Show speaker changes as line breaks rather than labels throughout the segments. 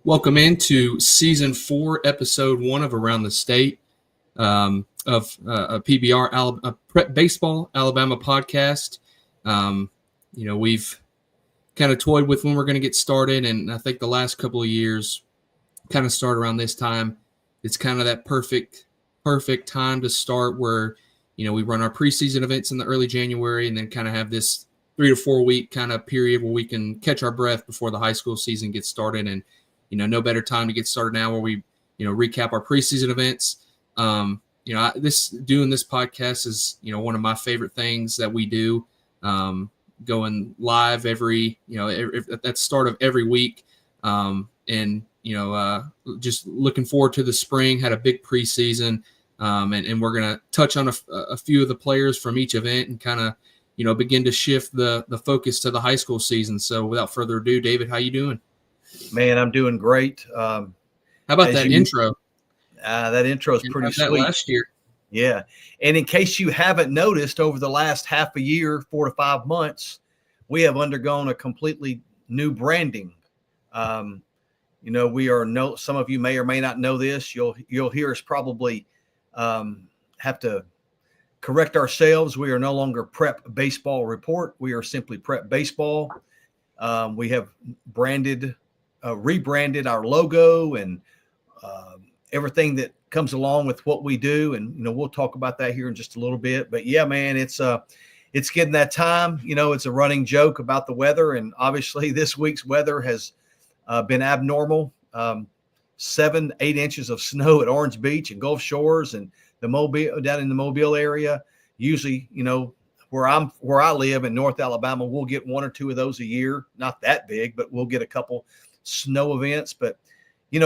Welcome into Season 4, Episode 1 of Around the State of a PBR Prep Baseball Alabama podcast. We've kind of toyed with when we're going to get started, and I think the last couple of years kind of start around this time. It's kind of that perfect time to start where, we run our preseason events in the early January and then kind of have this 3 to 4 week kind of period where we can catch our breath before the high school season gets started. And no better time to get started now where we, recap our preseason events. Doing this podcast is, one of my favorite things that we do. Going live at the start of every week. Just looking forward to the spring. Had a big preseason. And we're going to touch on a few of the players from each event and kind of, begin to shift the focus to the high school season. So without further ado, David, how you doing?
Man, I'm doing great.
How about that intro?
That intro is pretty sweet.
Last year.
Yeah. And in case you haven't noticed, over the last half a year, 4 to 5 months, we have undergone a completely new branding. We are some of you may or may not know this. You'll hear us probably have to correct ourselves. We are no longer Prep Baseball Report. We are simply Prep Baseball. We have rebranded our logo and everything that comes along with what we do. And, we'll talk about that here in just a little bit. But yeah, man, it's getting that time. It's a running joke about the weather. And obviously this week's weather has been abnormal. 7-8 inches of snow at Orange Beach and Gulf Shores and down in the Mobile area. Usually, where I live in North Alabama, we'll get 1 or 2 of those a year. Not that big, but we'll get a couple snow events. But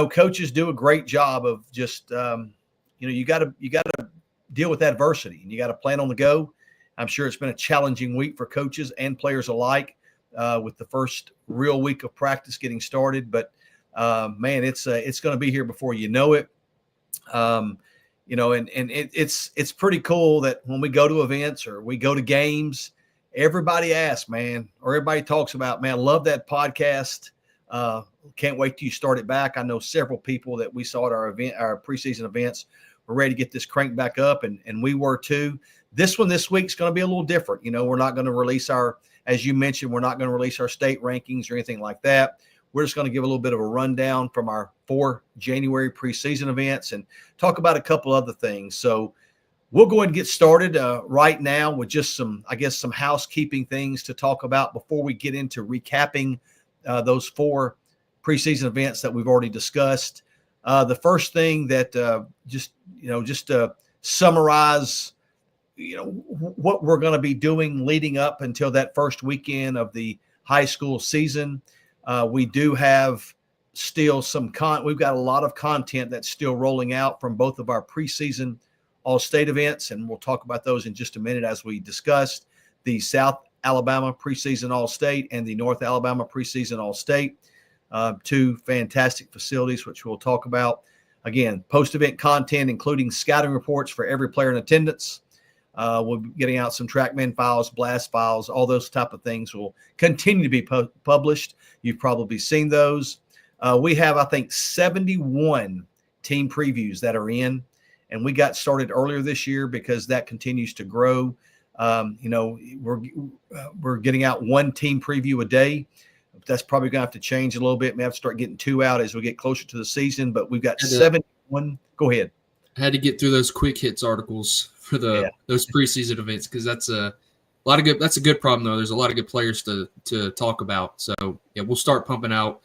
coaches do a great job of just you got to deal with adversity and you got to plan on the go. I'm sure it's been a challenging week for coaches and players alike with the first real week of practice getting started. But man, it's going to be here before you know it. It's pretty cool that when we go to events or we go to games, everybody asks, man, or everybody talks about, man, love that podcast. Can't wait till you start it back. I know several people that we saw at our preseason events were ready to get this cranked back up, and we were too. This week's going to be a little different. We're not going to release as you mentioned, we're not going to release our state rankings or anything like that. We're just going to give a little bit of a rundown from our 4 January preseason events and talk about a couple other things. So we'll go ahead and get started right now with just some housekeeping things to talk about before we get into recapping those 4 preseason events that we've already discussed. The first thing that just to summarize, what we're going to be doing leading up until that first weekend of the high school season. We do have still we've got a lot of content that's still rolling out from both of our preseason all-state events, and we'll talk about those in just a minute as we discussed the South Alabama preseason all-state and the North Alabama preseason all-state, 2 fantastic facilities, which we'll talk about. Again, post-event content, including scouting reports for every player in attendance. We'll be getting out some TrackMan files, blast files, all those type of things will continue to be published. You've probably seen those. We have, I think, 71 team previews that are in, and we got started earlier this year because that continues to grow. We're getting out 1 team preview a day. That's probably going to have to change a little bit. We have to start getting 2 out as we get closer to the season, but we've got 71. Go ahead.
I had to get through those quick hits articles for those preseason events because that's a good problem though. There's a lot of good players to talk about. So yeah, we'll start pumping out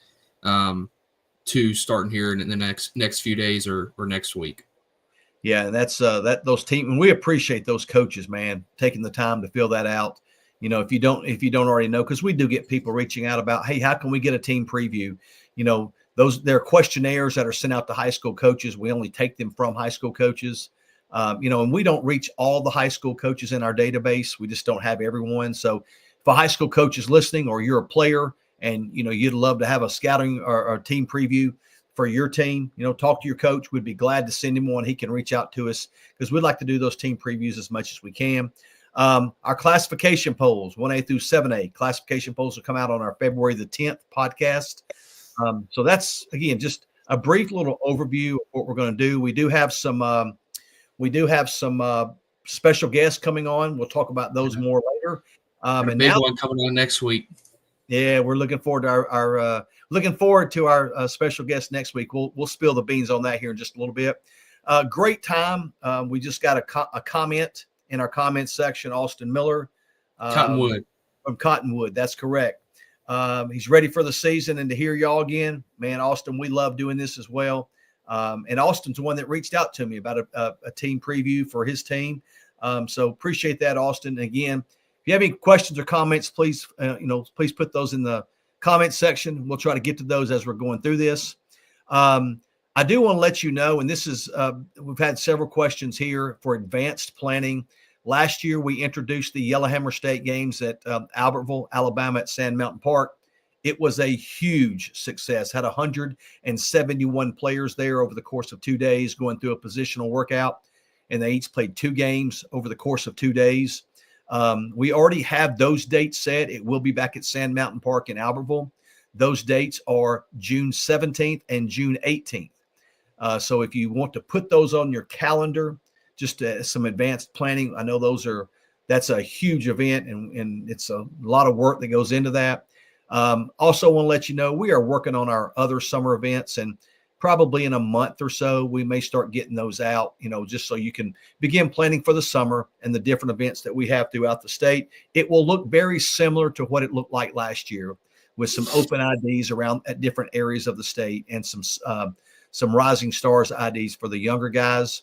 2 starting here in the next few days or next week.
Yeah, and that's those teams, and we appreciate those coaches, man, taking the time to fill that out. If you don't already know, because we do get people reaching out about, hey, how can we get a team preview? There are questionnaires that are sent out to high school coaches. We only take them from high school coaches, and we don't reach all the high school coaches in our database. We just don't have everyone. So if a high school coach is listening or you're a player and, you'd love to have a scouting or team preview for your team, talk to your coach. We'd be glad to send him one. He can reach out to us because we'd like to do those team previews as much as we can. Our classification polls, 1A through 7A classification polls will come out on our February the 10th podcast. So that's, again, just a brief little overview of what we're going to do. We do have some special guests coming on. We'll talk about those more later.
A
And
big
now,
one coming on next week.
yeah, we're looking forward to our special guest next week. We'll spill the beans on that here in just a little bit. Great time. We just got a comment in our comments section. Austin Miller,
Cottonwood.
from Cottonwood. That's correct. He's ready for the season and to hear y'all again. Man, Austin, we love doing this as well. And Austin's the one that reached out to me about a team preview for his team. So appreciate that, Austin. Again, if you have any questions or comments, please put those in the comment section. We'll try to get to those as we're going through this. I do want to let you know, and this is, we've had several questions here for advanced planning. Last year, we introduced the Yellowhammer State games at Albertville, Alabama at Sand Mountain Park. It was a huge success. Had 171 players there over the course of 2 days going through a positional workout, and they each played 2 games over the course of 2 days. We already have those dates set. It will be back at Sand Mountain Park in Albertville. Those dates are June 17th and June 18th. So if you want to put those on your calendar, just some advanced planning. I know that's a huge event, and it's a lot of work that goes into that. Also want to let you know we are working on our other summer events, and probably in a month or so, we may start getting those out, just so you can begin planning for the summer and the different events that we have throughout the state. It will look very similar to what it looked like last year, with some open IDs around at different areas of the state and some Rising Stars IDs for the younger guys.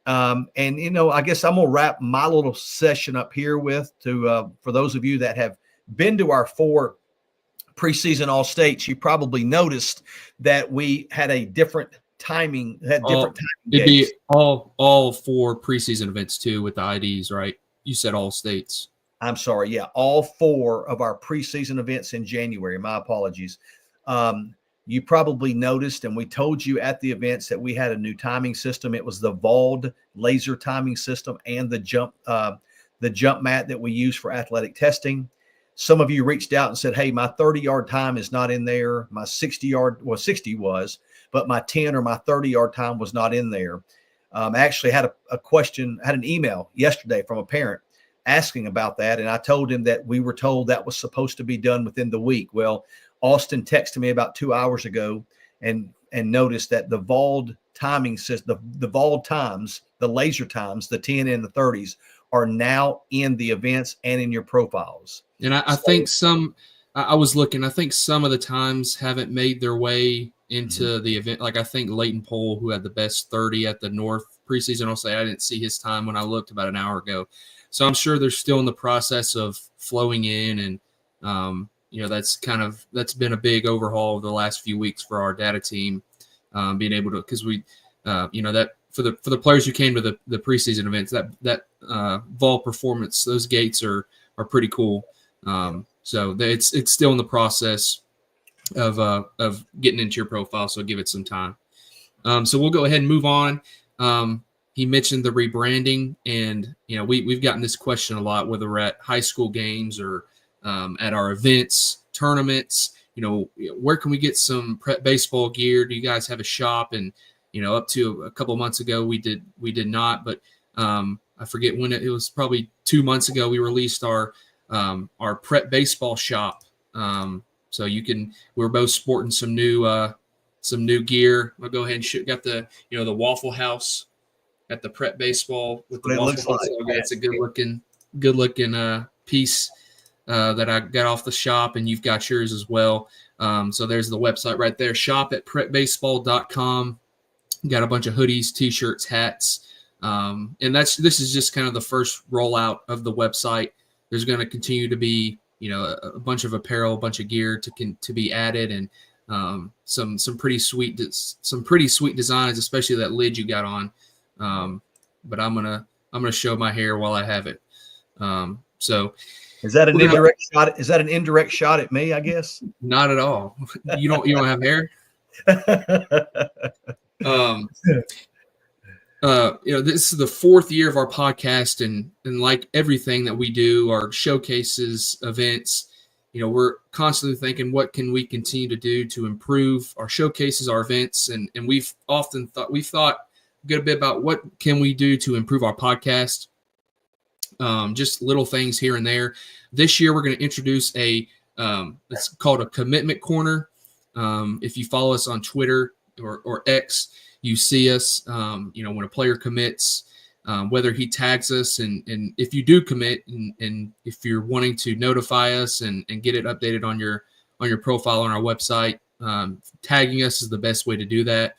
And, I guess I'm going to wrap my little session up here for those of you that have been to our 4 preseason all states, you probably noticed that we had a different timing. It'd
be all 4 preseason events too with the IDs, right? You said all states.
I'm sorry. Yeah. All 4 of our preseason events in January. My apologies. You probably noticed, and we told you at the events, that we had a new timing system. It was the Vald laser timing system and the jump mat that we use for athletic testing. Some of you reached out and said, hey, my 30-yard time is not in there. My 60 was, but my 10 or my 30-yard time was not in there. I actually had a question, had an email yesterday from a parent asking about that. And I told him that we were told that was supposed to be done within the week. Well, Austin texted me about 2 hours ago and noticed that the Vald timing system, the Vald times, the laser times, the 10 and the 30s are now in the events and in your profiles.
And I think I was looking, I think some of the times haven't made their way into the event. Like I think Leighton Pohl, who had the best 30 at the North preseason, I'll say I didn't see his time when I looked about an hour ago. So I'm sure they're still in the process of flowing in, and that's been a big overhaul of the last few weeks for our data team, being able to, because we, that for the players who came to the preseason events, that Vol performance, those gates are pretty cool. So it's still in the process of getting into your profile. So give it some time. So we'll go ahead and move on. He mentioned the rebranding, and we've gotten this question a lot, whether we're at high school games or at our events, tournaments. Where can we get some prep baseball gear? Do you guys have a shop? And up to a couple of months ago, we did not, but I forget when it was, probably 2 months ago, we released our prep baseball shop. So we're both sporting some new gear. We'll go ahead and got the Waffle House at the prep baseball with the Waffle House. It's a good looking piece that I got off the shop, and you've got yours as well. So there's the website right there, shop@prepbaseball.com. Got a bunch of hoodies, t-shirts, hats. And this is just kind of the first rollout of the website. There's going to continue to be, a bunch of apparel, a bunch of gear to be added, and some pretty sweet designs, especially that lid you got on. But I'm gonna show my hair while I have it. So
is that an indirect shot? Is that an indirect shot at me? I guess
not at all. You don't have hair. This is the 4th year of our podcast, and like everything that we do, our showcases, events, we're constantly thinking, what can we continue to do to improve our showcases, our events, and we've thought a good bit about what can we do to improve our podcast. Just little things here and there. This year, we're going to introduce it's called a commitment corner. If you follow us on Twitter or X, you see us, when a player commits, whether he tags us, and if you do commit, and if you're wanting to notify us and get it updated on your profile on our website, tagging us is the best way to do that.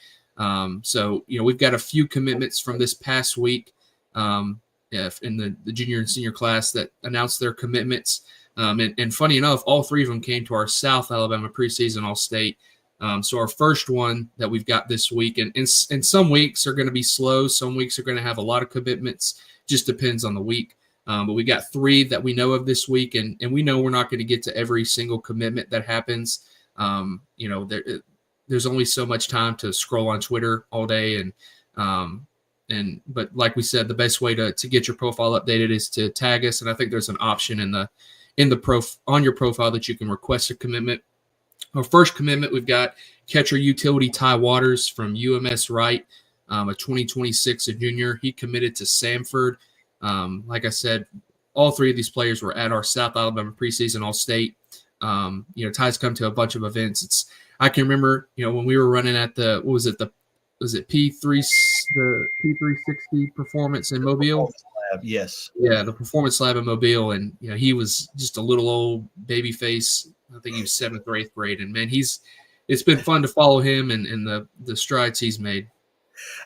So we've got a few commitments from this past week in the junior and senior class that announced their commitments. And funny enough, all three of them came to our South Alabama preseason All-State. So our first one that we've got this week, and some weeks are going to be slow. Some weeks are going to have a lot of commitments. Just depends on the week. But we got three that we know of this week, and we know we're not going to get to every single commitment that happens. There's only so much time to scroll on Twitter all day, but like we said, the best way to get your profile updated is to tag us. And I think there's an option on your profile that you can request a commitment. Our first commitment, we've got catcher utility Ty Waters from UMS Wright, a 2026 junior. He committed to Samford. Like I said, all three of these players were at our South Alabama preseason All-State. Ty's come to a bunch of events. I can remember, when we were running at the P3, the P360 Performance in Mobile?
Yes.
Yeah, the Performance Lab in Mobile, and he was just a little old baby face. I think he was 7th or 8th grade, and man, it's been fun to follow him and the strides he's made.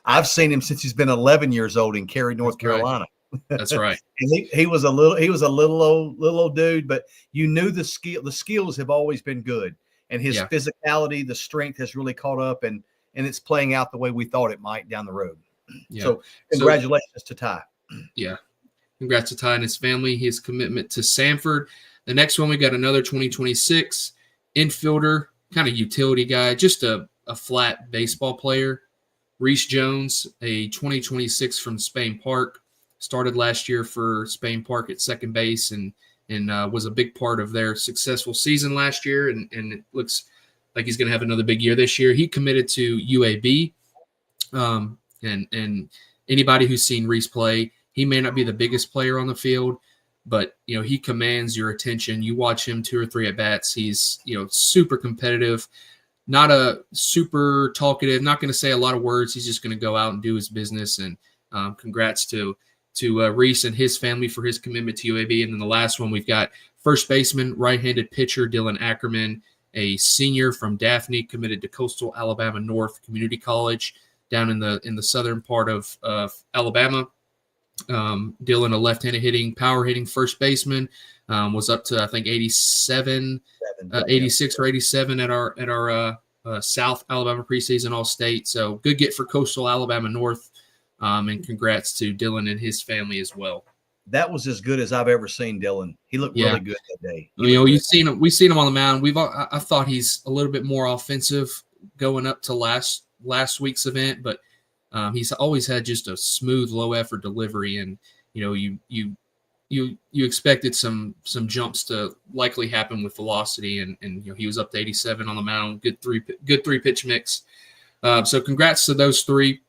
I've seen him since he's been 11 years old in Cary, North Carolina.
That's right.
And he was a little old dude, but you knew the skills have always been good, and his physicality, the strength has really caught up, and it's playing out the way we thought it might down the road. Yeah. So congratulations to Ty.
Yeah. Congrats to Ty and his family, his commitment to Samford. The next one, we got another 2026 infielder, kind of utility guy, just a flat baseball player. Reese Jones, a 2026 from Spain Park, started last year for Spain Park at second base and was a big part of their successful season last year. And it looks like he's going to have another big year this year. He committed to UAB. And anybody who's seen Reese play, he may not be the biggest player on the field, but he commands your attention. You watch him 2 or 3 at bats. He's super competitive, not a super talkative, not going to say a lot of words. He's just going to go out and do his business. And congrats to Reese and his family for his commitment to UAB. And then the last one, we've got first baseman, right-handed pitcher Dylan Ackerman, a senior from Daphne, committed to Coastal Alabama North Community College down in the southern part of Alabama. Dylan, a left-handed power hitting first baseman, was up to I think 86 or 87 at our South Alabama preseason All-State. So good get for Coastal Alabama North, and congrats to Dylan and his family as well.
That was as good as I've ever seen Dylan. He looked really good that day.
We've seen him on the mound. I thought he's a little bit more offensive going up to last week's event, but he's always had just a smooth, low effort delivery, and you expected some jumps to likely happen with velocity, and he was up to 87 on the mound. Good three pitch mix. So congrats to those three.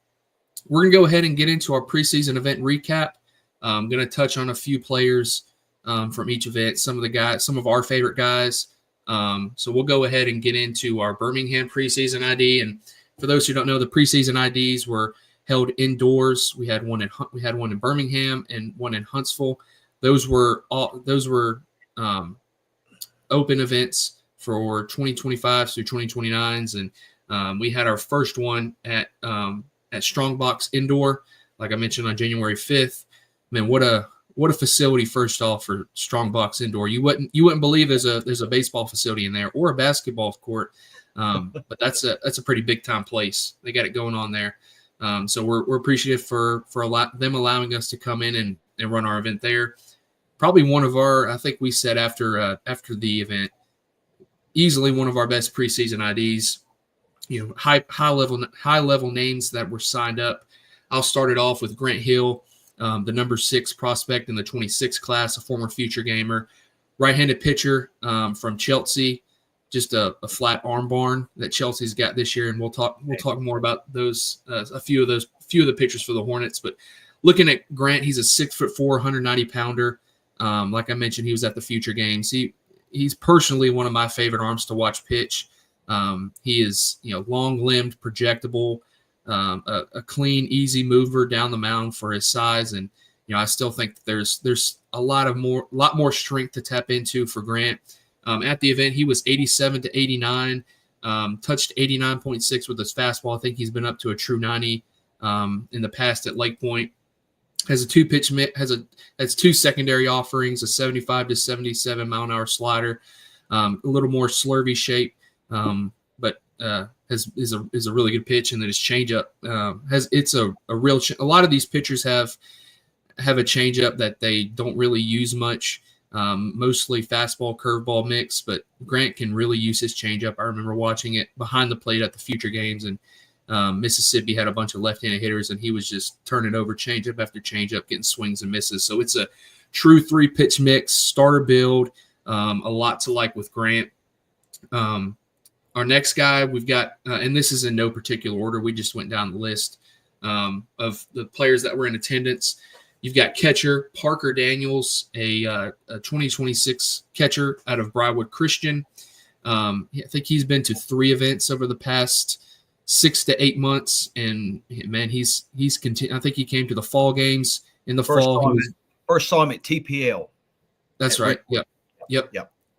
We're gonna go ahead and get into our preseason event recap. I'm gonna touch on a few players from each event, some of our favorite guys. So we'll go ahead and get into our Birmingham preseason ID. And for those who don't know, the preseason IDs were held indoors. We had one in Birmingham and one in Huntsville. Those were open events for 2025s through 2029s, and we had our first one at Strongbox Indoor, like I mentioned, on January 5th. Man, what a facility! First off, for Strongbox Indoor, you wouldn't believe there's a baseball facility in there or a basketball court, but that's a pretty big time place. They got it going on there. So we're appreciative for them allowing us to come in and run our event there. Probably one of our, I think we said after the event, easily one of our best preseason IDs. High level names that were signed up. I'll start it off with Grant Hill, the number 6 prospect in the 26 class, a former future gamer. right-handed pitcher from Chelsea, just a flat arm barn that Chelsea's got this year, and we'll talk more about those a few of the pitchers for the Hornets. But looking at Grant, he's a 6'4", 190-pounder. Like I mentioned, he was at the Future Games. He's personally one of my favorite arms to watch pitch. He is long-limbed, projectable, a clean, easy mover down the mound for his size, and I still think that there's a lot more strength to tap into for Grant. At the event, he was 87 to 89, touched 89.6 with his fastball. I think he's been up to a true 90 in the past at Lake Point. Has a two-pitch has two secondary offerings, a 75 to 77 mile-an-hour slider, a little more slurvy shape, but is a really good pitch, and then his changeup a lot of these pitchers have a changeup that they don't really use much. Mostly fastball, curveball mix, but Grant can really use his changeup. I remember watching it behind the plate at the Future Games, and Mississippi had a bunch of left-handed hitters, and he was just turning over changeup after changeup, getting swings and misses. So it's a true three-pitch mix, starter build, a lot to like with Grant. Our next guy we've got, and this is in no particular order, we just went down the list of the players that were in attendance. You've got catcher Parker Daniels, a 2026 catcher out of Briarwood Christian. I think he's been to 3 events over the past 6 to 8 months, and man, he's continued. I think he came to the fall games in the fall.
First saw him at TPL.
That's right. Yep.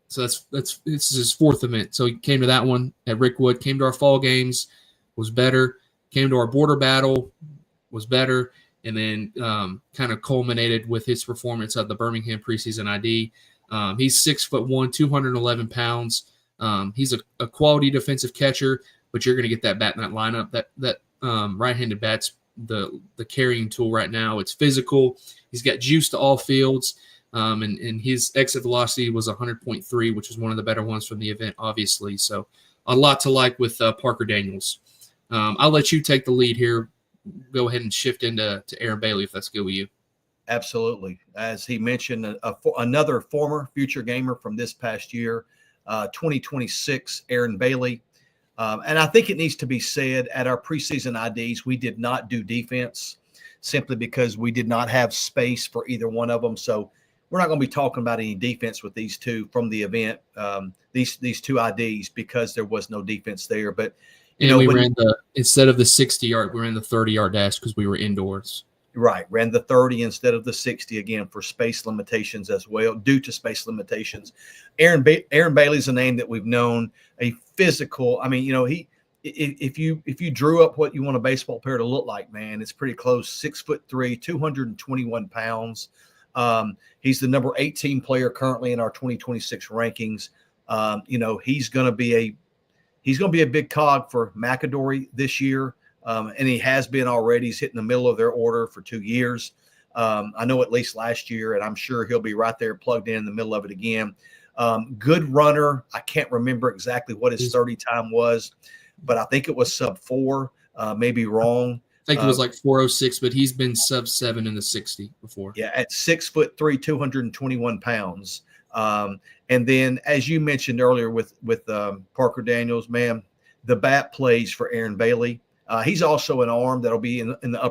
So this is his 4th event. So he came to that one at Rickwood. Came to our fall games, was better. Came to our border battle, was better. And then kind of culminated with his performance at the Birmingham preseason ID. He's 6'1", 211 pounds. He's a quality defensive catcher, but you're going to get that bat in that lineup. That right-handed bat's the carrying tool right now. It's physical. He's got juice to all fields, and his exit velocity was 100.3, which is one of the better ones from the event, obviously. So a lot to like with Parker Daniels. I'll let you take the lead here. Go ahead and shift into Aaron Bailey, if that's good with you.
Absolutely. As he mentioned, another former Future Gamer from this past year, 2026, Aaron Bailey. And I think it needs to be said, at our preseason IDs, we did not do defense simply because we did not have space for either one of them. So we're not going to be talking about any defense with these two from the event, these two IDs, because there was no defense there. But
we ran instead of the 60-yard, we ran the 30-yard dash because we were indoors.
Right. Ran the 30 instead of the 60, again, for space limitations as well, due to space limitations. Aaron Bailey's a name that we've known, a physical. I mean, if you drew up what you want a baseball player to look like, man, it's pretty close. 6'3", 221 pounds. He's the number 18 player currently in our 2026 rankings. He's going to be a big cog for McAdory this year, and he has been already. He's hitting the middle of their order for 2 years. I know at least last year, and I'm sure he'll be right there plugged in the middle of it again. Good runner. I can't remember exactly what his 30 time was, but I think it was sub-4, maybe wrong.
I think it was like 406, but he's been sub-7 in the 60 before.
Yeah, at 6'3", 221 pounds. And then, as you mentioned earlier with Parker Daniels, man, the bat plays for Aaron Bailey. He's also an arm that'll be in the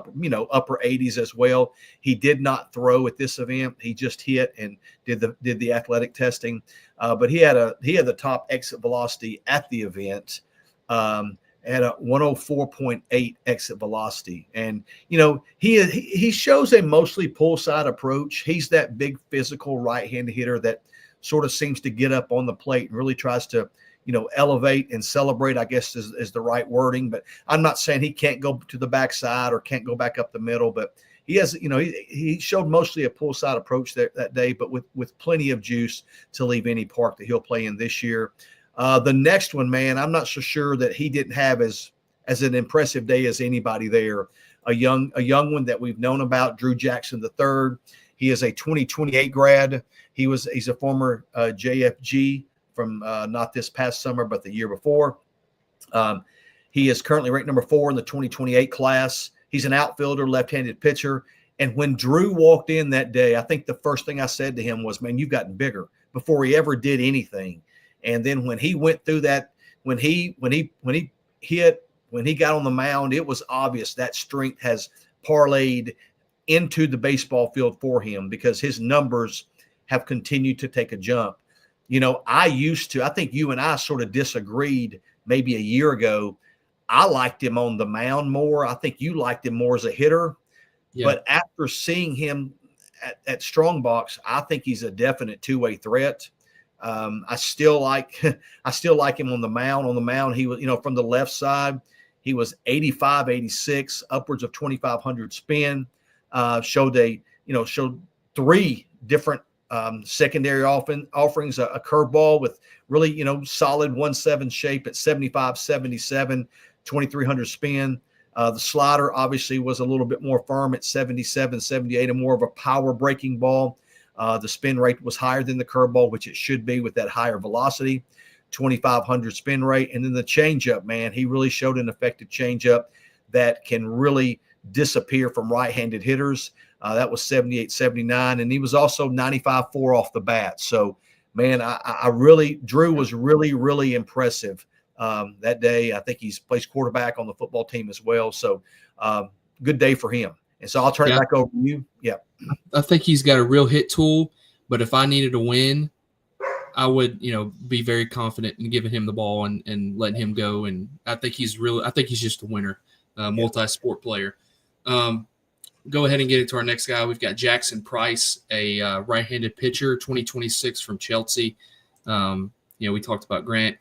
upper 80s as well. He did not throw at this event. He just hit and did the athletic testing. But he had the top exit velocity at the event. At a 104.8 exit velocity. And, he shows a mostly pull side approach. He's that big physical right-handed hitter that sort of seems to get up on the plate and really tries to, elevate and celebrate, I guess is the right wording. But I'm not saying he can't go to the backside or can't go back up the middle, but he has, he showed mostly a pull side approach that day, but with plenty of juice to leave any park that he'll play in this year. The next one, man, I'm not so sure that he didn't have as an impressive day as anybody there. A young one that we've known about, Drew Jackson III. He is a 2028 grad. He's a former JFG from not this past summer, but the year before. He is currently ranked number 4 in the 2028 class. He's an outfielder, left-handed pitcher. And when Drew walked in that day, I think the first thing I said to him was, man, you've gotten bigger. before he ever did anything. And then when he went through that, when he got on the mound, it was obvious that strength has parlayed into the baseball field for him, because his numbers have continued to take a jump. I think you and I sort of disagreed maybe a year ago. I liked him on the mound more. I think you liked him more as a hitter. Yeah. But after seeing him at Strongbox, I think he's a definite two-way threat. I still like him on the mound. On the mound, he was, from the left side, he was 85, 86, upwards of 2,500 spin. Showed three different secondary offerings, a curveball with really, solid 1-7 shape at 75, 77, 2,300 spin. The slider obviously was a little bit more firm at 77, 78, and more of a power breaking ball. The spin rate was higher than the curveball, which it should be with that higher velocity, 2,500 spin rate. And then the changeup, man, he really showed an effective changeup that can really disappear from right-handed hitters. That was 78, 79. And he was also 95-4 off the bat. So, man, Drew was really, really impressive that day. I think he's plays quarterback on the football team as well. So good day for him. And so I'll turn it back over to you. Yeah.
I think he's got a real hit tool, but if I needed to win, I would, be very confident in giving him the ball and letting him go. And I think he's just a winner, multi-sport player. Go ahead and get into our next guy. We've got Jackson Price, a right-handed pitcher, 2026 from Chelsea. We talked about Grant.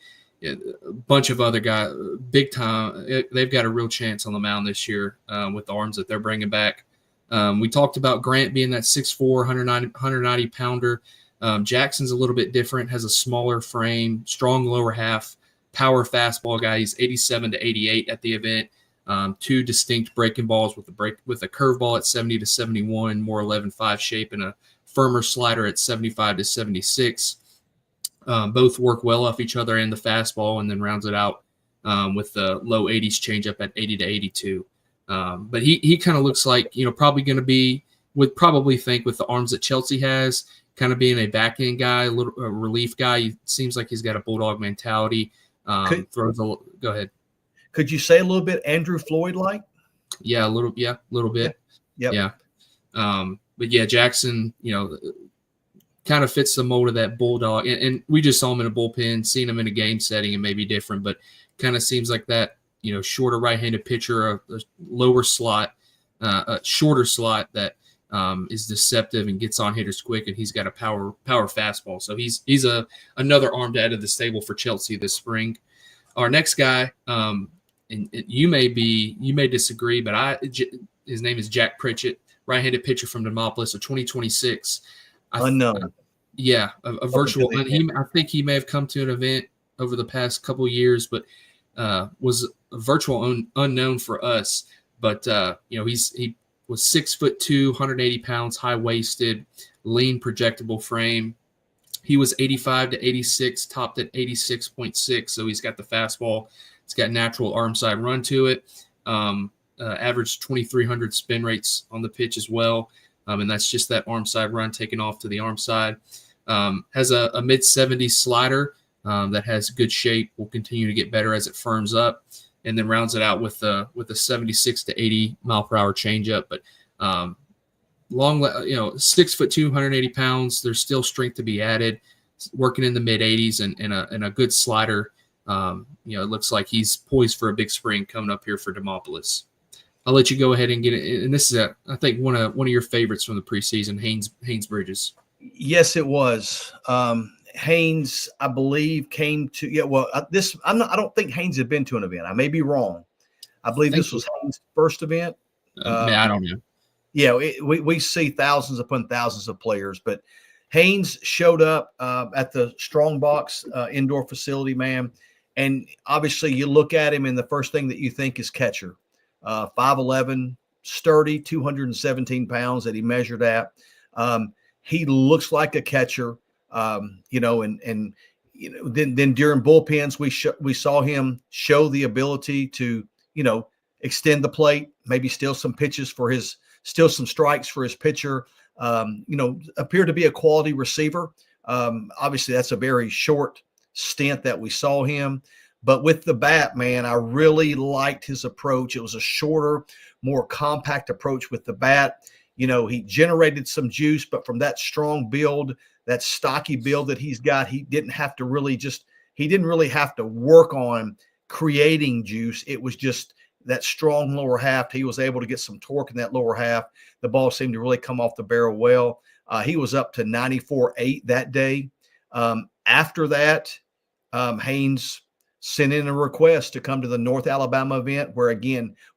A bunch of other guys, big time. They've got a real chance on the mound this year with the arms that they're bringing back. We talked about Grant being that 6'4", 190 pounder. Jackson's a little bit different, has a smaller frame, strong lower half, power fastball guy. He's 87 to 88 at the event. Two distinct breaking balls with a curveball at 70 to 71, more 11.5 shape, and a firmer slider at 75 to 76. Both work well off each other and the fastball, and then rounds it out with the low 80s changeup at 80 to 82. But he kind of looks like, probably going to be, would probably think with the arms that Chelsea has, kind of being a back end guy, a relief guy. He seems like he's got a bulldog mentality. Go ahead.
Could you say a little bit Andrew Floyd like?
Yeah, a little bit.
Yep.
Yeah. But yeah, Jackson, kind of fits the mold of that bulldog. And we just saw him in a bullpen, seen him in a game setting, and maybe different, but kind of seems like that, shorter right-handed pitcher, a lower slot, a shorter slot that is deceptive and gets on hitters quick, and he's got a power fastball. So he's another arm to add to the stable for Chelsea this spring. Our next guy, and you may disagree, but his name is Jack Pritchett, right-handed pitcher from Demopolis, a 2026.
Unknown.
A virtual. I think he may have come to an event over the past couple of years, but was a virtual unknown for us. But he was 6'2", 180 pounds, high-waisted, lean, projectable frame. He was 85 to 86, topped at 86.6. So he's got the fastball. It's got natural arm side run to it. Average 2,300 spin rates on the pitch as well. And that's just that arm side run taken off to the arm side. Has a mid-70s slider that has good shape. Will continue to get better as it firms up, and then rounds it out with a 76 to 80 mile per hour changeup. But long, 6'2", 180 pounds. There's still strength to be added. Working in the mid 80s and a good slider. It looks like he's poised for a big spring coming up here for Demopolis. I'll let you go ahead and get it. And this is, I think, one of your favorites from the preseason, Haynes Bridges.
Yes, it was. Haynes, I believe, came to I don't think Haynes had been to an event. I may be wrong. I believe this was Haynes' first event.
I don't know.
Yeah, we see thousands upon thousands of players, but Haynes showed up at the Strongbox indoor facility, man. And obviously, you look at him, and the first thing that you think is catcher. 5'11", sturdy, 217 pounds that he measured at. He looks like a catcher, then during bullpens, we saw him show the ability to, extend the plate, maybe steal some strikes for his pitcher, appear to be a quality receiver. Obviously, that's a very short stint that we saw him. But with the bat, man, I really liked his approach. It was a shorter, more compact approach with the bat. He generated some juice, but from that strong build, that stocky build that he's got, he didn't really have to work on creating juice. It was just that strong lower half. He was able to get some torque in that lower half. The ball seemed to really come off the barrel well. He was up to 94.8 that day. After that, Haynes sent in a request to come to the North Alabama event, where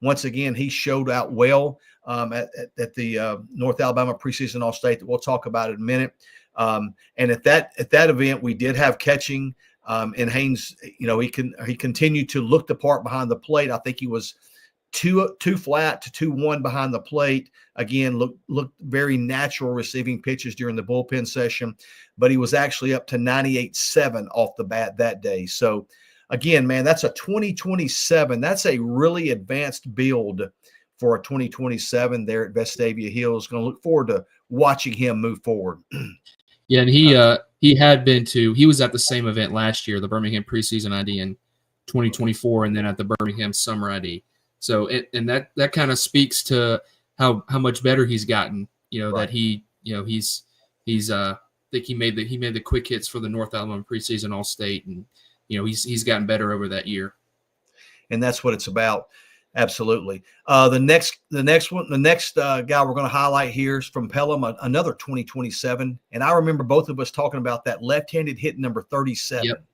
once again, he showed out well at the North Alabama preseason All-State that we'll talk about in a minute. And at that event, we did have catching. And Haynes, he continued to look the part behind the plate. I think he was two flat to 2-1 behind the plate. Again, looked very natural receiving pitches during the bullpen session, but he was actually up to 98.7 off the bat that day. So again, man, that's a 2027. That's a really advanced build for a 2027 there at Vestavia Hills. Going to look forward to watching him move forward.
Yeah, and he was at the same event last year, the Birmingham Preseason ID in 2024, and then at the Birmingham Summer ID. So that kind of speaks to how much better he's gotten.
Right.
That he's I think he made the quick hits for the North Alabama Preseason All-State, and he's gotten better over that year.
And that's what it's about. Absolutely. The next guy we're going to highlight here is from Pelham, another 2027. And I remember both of us talking about that left-handed hit number 37.
Yep.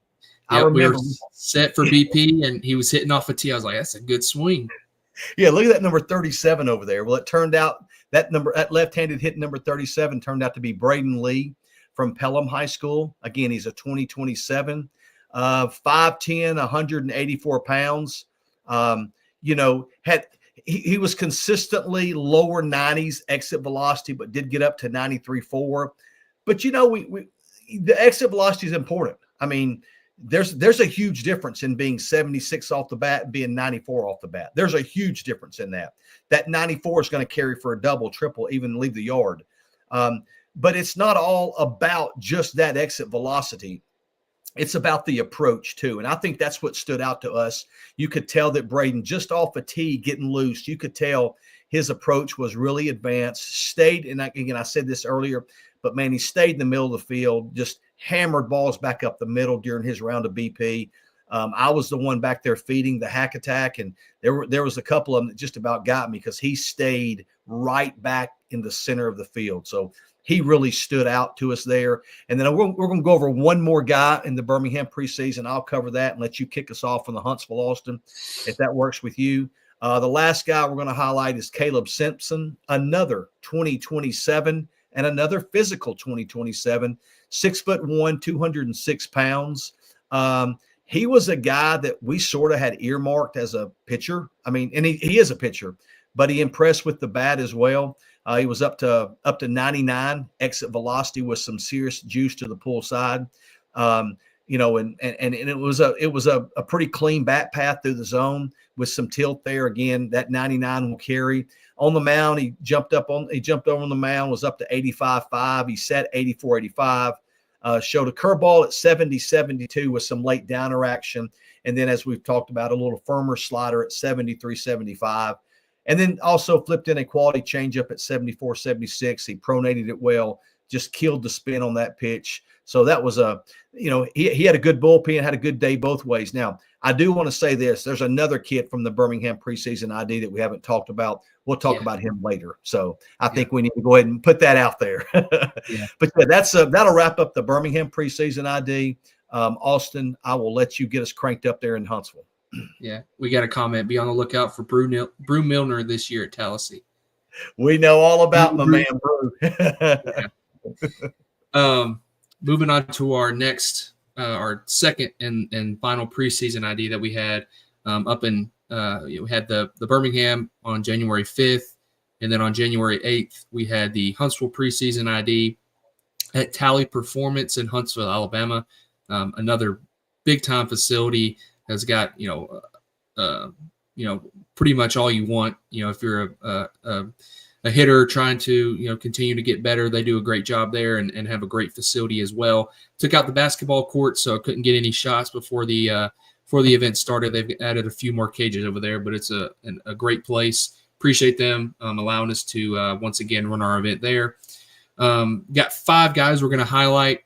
I remember
we were set for BP, and he was hitting off a tee. I was like, that's a good swing.
Yeah, look at that number 37 over there. Well, it turned out that left-handed hit number 37 turned out to be Braden Lee from Pelham High School. Again, he's a 2027, 5'10", 184 pounds. He was consistently lower 90s exit velocity, but did get up to 93.4. But the exit velocity is important. I mean, there's a huge difference in being 76 off the bat and being 94 off the bat. There's a huge difference in that. That 94 is going to carry for a double, triple, even leave the yard. But it's not all about just that exit velocity. It's about the approach too. And I think that's what stood out to us. You could tell that Braden, just off a tee getting loose, you could tell his approach was really advanced, stayed. And I said this earlier, but man, he stayed in the middle of the field, just hammered balls back up the middle during his round of BP. I was the one back there feeding the hack attack. And there was a couple of them that just about got me because he stayed right back in the center of the field. So he really stood out to us there. And then we're going to go over one more guy in the Birmingham preseason. I'll cover that and let you kick us off on the Huntsville Austin, if that works with you. The last guy we're going to highlight is Caleb Simpson, another 2027 and another physical 2027, 6'1", 206 pounds. He was a guy that we sort of had earmarked as a pitcher. I mean, and he is a pitcher, but he impressed with the bat as well. He was up to 99 exit velocity with some serious juice to the pull side. And it was a pretty clean bat path through the zone with some tilt there. Again, that 99 will carry. On the mound, he jumped over on the mound, was up to 85.5. He set 84.85. Showed a curveball at 70.72 with some late downer action. And then, as we've talked about, a little firmer slider at 73.75. And then also flipped in a quality changeup at 74.76. He pronated it well, just killed the spin on that pitch. So that was he had a good bullpen, had a good day both ways. Now, I do want to say this. There's another kid from the Birmingham preseason ID that we haven't talked about. We'll talk about him later. So I think we need to go ahead and put that out there. But that'll wrap up the Birmingham preseason ID. Austin, I will let you get us cranked up there in Huntsville.
Yeah, we got a comment. Be on the lookout for Brew Milner this year at Tallahassee.
We know all about my man, Brew.
Moving on to our next, our second and final preseason ID that we had we had the Birmingham on January 5th, and then on January 8th we had the Huntsville preseason ID at Tally Performance in Huntsville, Alabama. Another big time facility. Has got pretty much all you want. If you're a hitter trying to continue to get better. They do a great job there and have a great facility as well. Took out the basketball court, so I couldn't get any shots before the event started. They've added a few more cages over there, but it's a great place. Appreciate them allowing us to once again run our event there. Got 5 guys we're going to highlight.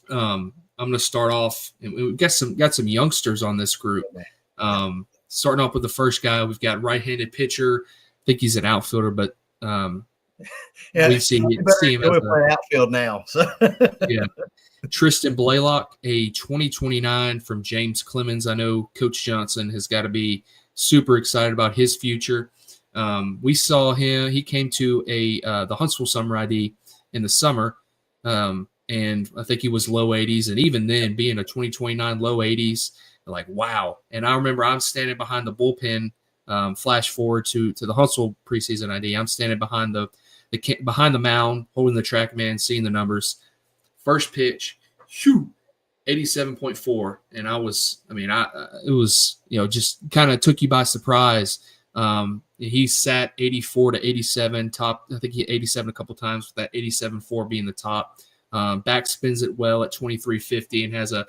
I'm going to start off, and we've got some youngsters on this group. Starting off with the first guy, we've got right-handed pitcher. I think he's an outfielder, but we see him as
an outfield now. So.
Yeah, Tristan Blaylock, a 2029 from James Clemens. I know Coach Johnson has got to be super excited about his future. We saw him. He came to the Huntsville Summer ID in the summer, and I think he was low 80s. And even then, being a 2029 low 80s, like, wow. And I remember I'm standing behind the bullpen. Flash forward to the Huntsville preseason ID. I'm standing behind the mound, holding the TrackMan, seeing the numbers. First pitch, 87.4, and it was just kind of took you by surprise. He sat 84 to 87 top. I think he hit 87 a couple times, with that 87.4 being the top. Back spins it well at 2350 and has a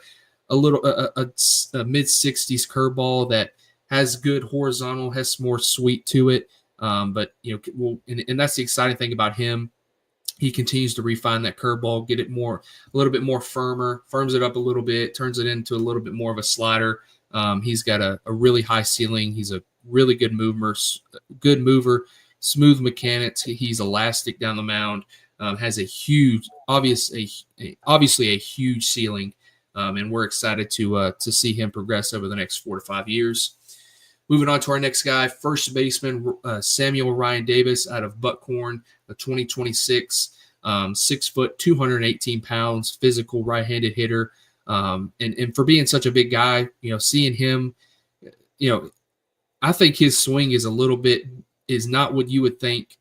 mid 60s curveball that has good horizontal, has more sweet to it. But and that's the exciting thing about him. He continues to refine that curveball, get it a little bit more firms it up a little bit, turns it into a little bit more of a slider. He's got a really high ceiling. He's a really good mover, smooth mechanics. He's elastic down the mound. Has a huge, obviously a huge ceiling, and we're excited to see him progress over the next 4 to 5 years. Moving on to our next guy, first baseman Samuel Ryan Davis out of Buckhorn, a 2026, 6 foot, 218 pounds, physical right-handed hitter. And for being such a big guy, seeing him, I think his swing is not what you would think,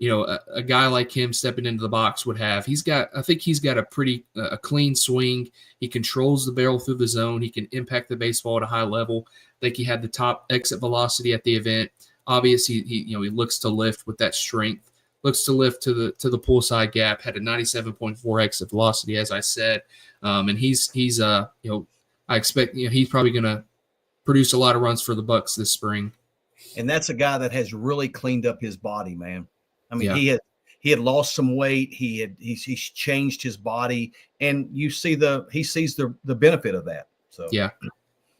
a guy like him stepping into the box would have. I think he's got a pretty clean swing. He controls the barrel through the zone. He can impact the baseball at a high level. I think he had the top exit velocity at the event. Obviously, he looks to lift with that strength. Looks to lift to the pull side gap. Had a 97.4 exit velocity, as I said, and he's I expect he's probably going to produce a lot of runs for the Bucks this spring.
And that's a guy that has really cleaned up his body, man. I mean, he had lost some weight. He's changed his body, and he sees the benefit of that. So
yeah,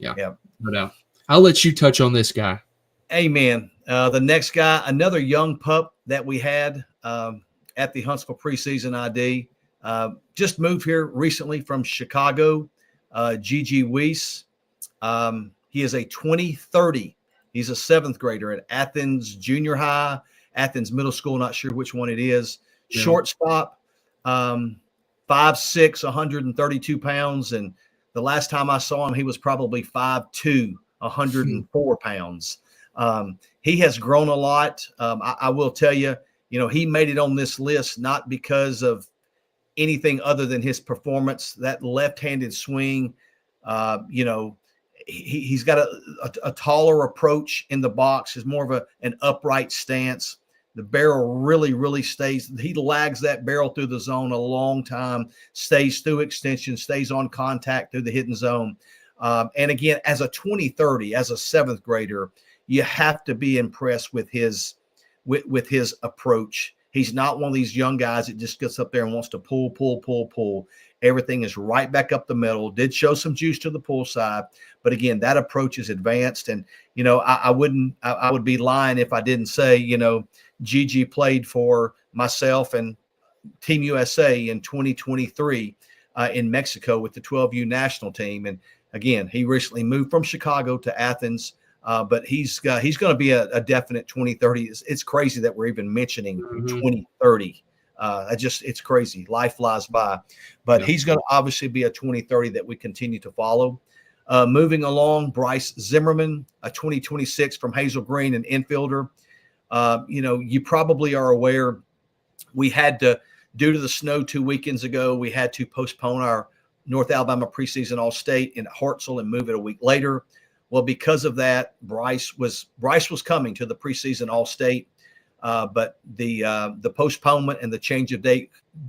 no doubt. I'll let you touch on this guy.
Amen. The next guy, another young pup that we had at the Huntsville preseason ID, just moved here recently from Chicago. Gigi Weiss. He is a 2030. He's a 7th grader at Athens Junior High, Athens Middle School. Not sure which one it is. Yeah. Shortstop, 5'6", 132 pounds. And the last time I saw him, he was probably 5'2", 104 pounds. He has grown a lot. I will tell you, he made it on this list not because of anything other than his performance. That left-handed swing, he's got a taller approach in the box. Is more of an upright stance. The barrel really stays. He lags that barrel through the zone a long time, stays through extension, stays on contact through the hidden zone. And again, as a 2030, as a 7th grader, you have to be impressed with his approach. He's not one of these young guys that just gets up there and wants to pull. Everything is right back up the middle. Did show some juice to the pull side, but again, that approach is advanced. And I would be lying if I didn't say Gigi played for myself and Team USA in 2023 in Mexico with the 12U national team. And again, he recently moved from Chicago to Athens. But he's going to be a definite 2030. It's crazy that we're even mentioning 2030. It's crazy. Life flies by, but he's going to obviously be a 2030 that we continue to follow. Moving along, Bryce Zimmerman, a 2026 from Hazel Green, an infielder. You probably are aware we had to, due to the snow 2 weekends ago, we had to postpone our North Alabama preseason All-State in Hartselle and move it a week later. Well, because of that, Bryce was coming to the preseason All-State. but the postponement and the change of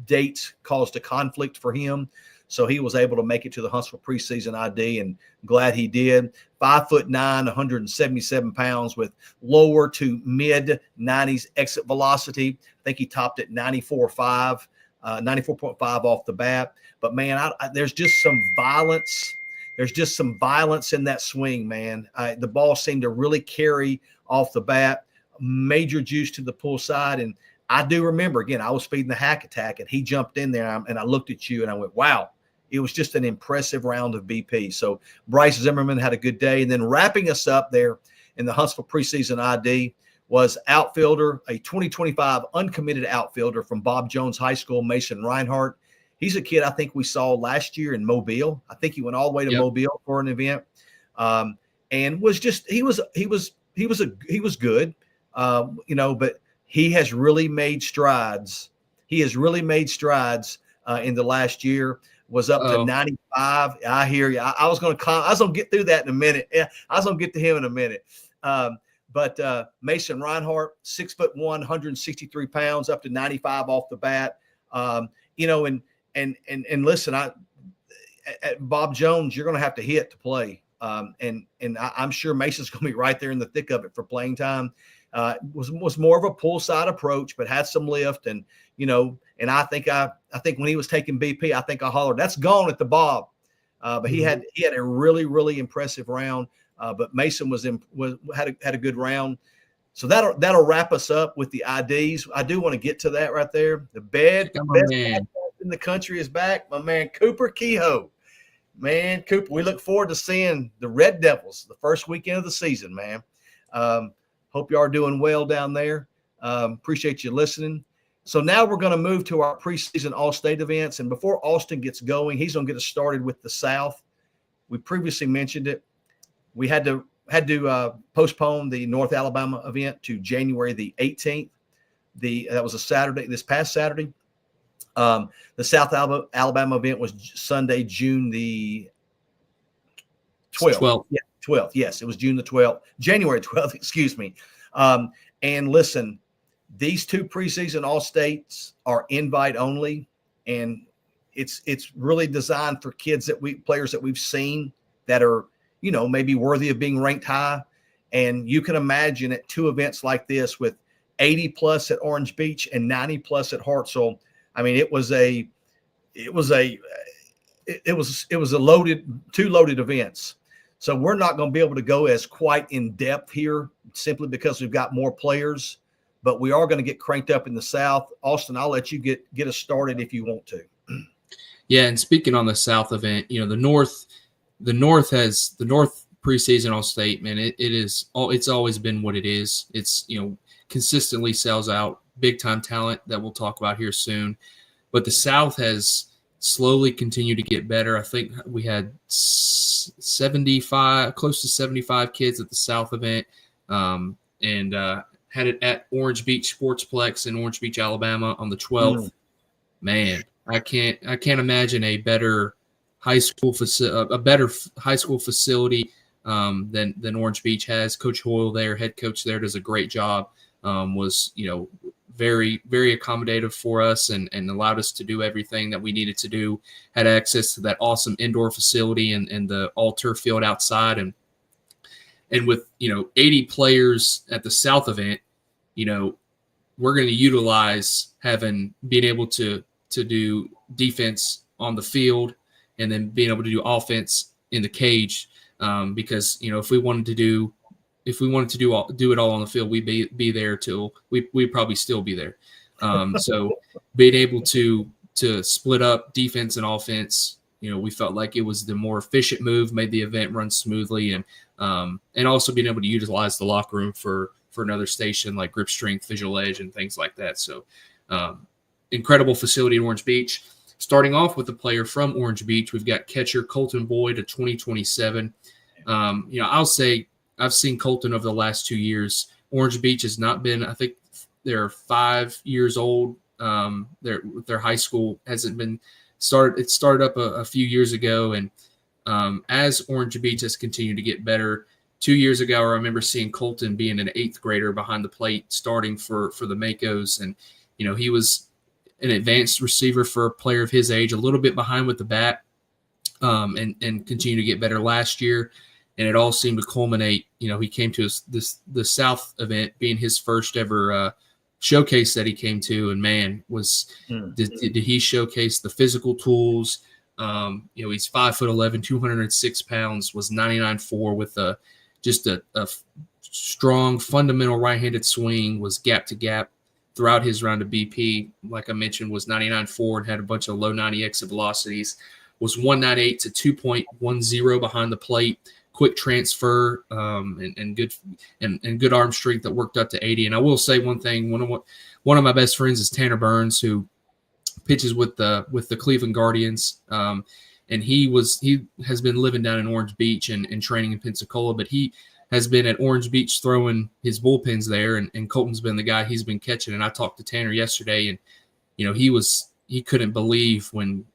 dates caused a conflict for him. So he was able to make it to the Huntsville preseason ID, and glad he did. 5'9", 177 pounds with lower to mid 90s exit velocity. I think he topped at 94.5 off the bat. But man, there's just some violence. There's just some violence in that swing, man. The ball seemed to really carry off the bat. Major juice to the pull side. And I do remember, again, I was feeding the hack attack, and he jumped in there, and I looked at you and I went, wow. It was just an impressive round of BP. So Bryce Zimmerman had a good day. And then wrapping us up there in the Huntsville preseason ID was outfielder, a 2025 uncommitted outfielder from Bob Jones High School, Mason Reinhardt. He's a kid I think we saw last year in Mobile. I think he went all the way to Mobile for an event, and was just he was good, but he has really made strides. He has really made strides in the last year. Was up to 95. I hear you. I was going to get through that in a minute. Yeah, I was going to get to him in a minute. But Mason Reinhardt, 6'1", 163 pounds, up to 95 off the bat. And listen, at Bob Jones, you're going to have to hit to play. And I'm sure Mason's going to be right there in the thick of it for playing time. Was more of a pull side approach, but had some lift, and I think when he was taking BP, I think I hollered, "That's gone at the Bob." But he had a really, really impressive round. But Mason had a good round. So that'll wrap us up with the IDs. I do want to get to that right there. The best in the country is back. My man Cooper Kehoe. Man, Cooper, we look forward to seeing the Red Devils the first weekend of the season, man. Hope you are doing well down there. Appreciate you listening. So now we're going to move to our preseason all-state events. And before Austin gets going, he's going to get us started with the South. We previously mentioned it. We had to postpone the North Alabama event to January the 18th. That was a Saturday, this past Saturday. The South Alabama event was Sunday, June the 12th. Yeah, 12th. Yes, it was June the 12th, January 12th, excuse me. And listen, these two preseason all-states are invite only, and it's really designed for players that we've seen that are, maybe worthy of being ranked high. And you can imagine at two events like this with 80 plus at Orange Beach and 90 plus at Hartselle. I mean, it was two loaded events. So we're not going to be able to go as quite in depth here simply because we've got more players, but we are going to get cranked up in the South. Austin, I'll let you get us started if you want to.
Yeah. And speaking on the South event, the North preseason all-state, man, it's always been what it is. It's, consistently sells out big time talent that we'll talk about here soon. But the South has slowly continued to get better. I think we had 75, close to 75 kids at the South event, and had it at Orange Beach Sportsplex in Orange Beach, Alabama on the 12th. Man, I can't imagine a better high school facility than Orange Beach has. Coach Hoyle there, head coach there, does a great job. Was very, very accommodative for us and allowed us to do everything that we needed to do. Had access to that awesome indoor facility and the all turf field outside, and with 80 players at the South event, we're going to utilize being able to do defense on the field and then being able to do offense in the cage, because if we wanted to do it all on the field, we'd be there till we'd probably still be there. So being able to split up defense and offense, we felt like it was the more efficient move, made the event run smoothly, and also being able to utilize the locker room for another station like grip strength, visual edge, and things like that. So incredible facility in Orange Beach. Starting off with a player from Orange Beach, we've got catcher Colton Boyd, a 2027. I'll say I've seen Colton over the last 2 years. Orange Beach has not been, I think they're 5 years old. Their high school hasn't been started. It started up a few years ago. And as Orange Beach has continued to get better 2 years ago, I remember seeing Colton being an 8th grader behind the plate, starting for the Makos. And, he was an advanced receiver for a player of his age, a little bit behind with the bat, and continue to get better last year. And it all seemed to culminate. He came to the South event being his first ever showcase that he came to. And man, did he showcase the physical tools? He's 5'11", 206 pounds, was 99.4 with just a strong fundamental right-handed swing, was gap to gap throughout his round of BP. Like I mentioned, was 99.4 and had a bunch of low 90 exit velocities, was 198 to 2.10 behind the plate, quick transfer, and good arm strength that worked up to 80. And I will say one thing, one of my best friends is Tanner Burns, who pitches with the Cleveland Guardians. And he has been living down in Orange Beach and training in Pensacola, but he has been at Orange Beach throwing his bullpens there, and Colton's been the guy he's been catching. And I talked to Tanner yesterday, and he couldn't believe when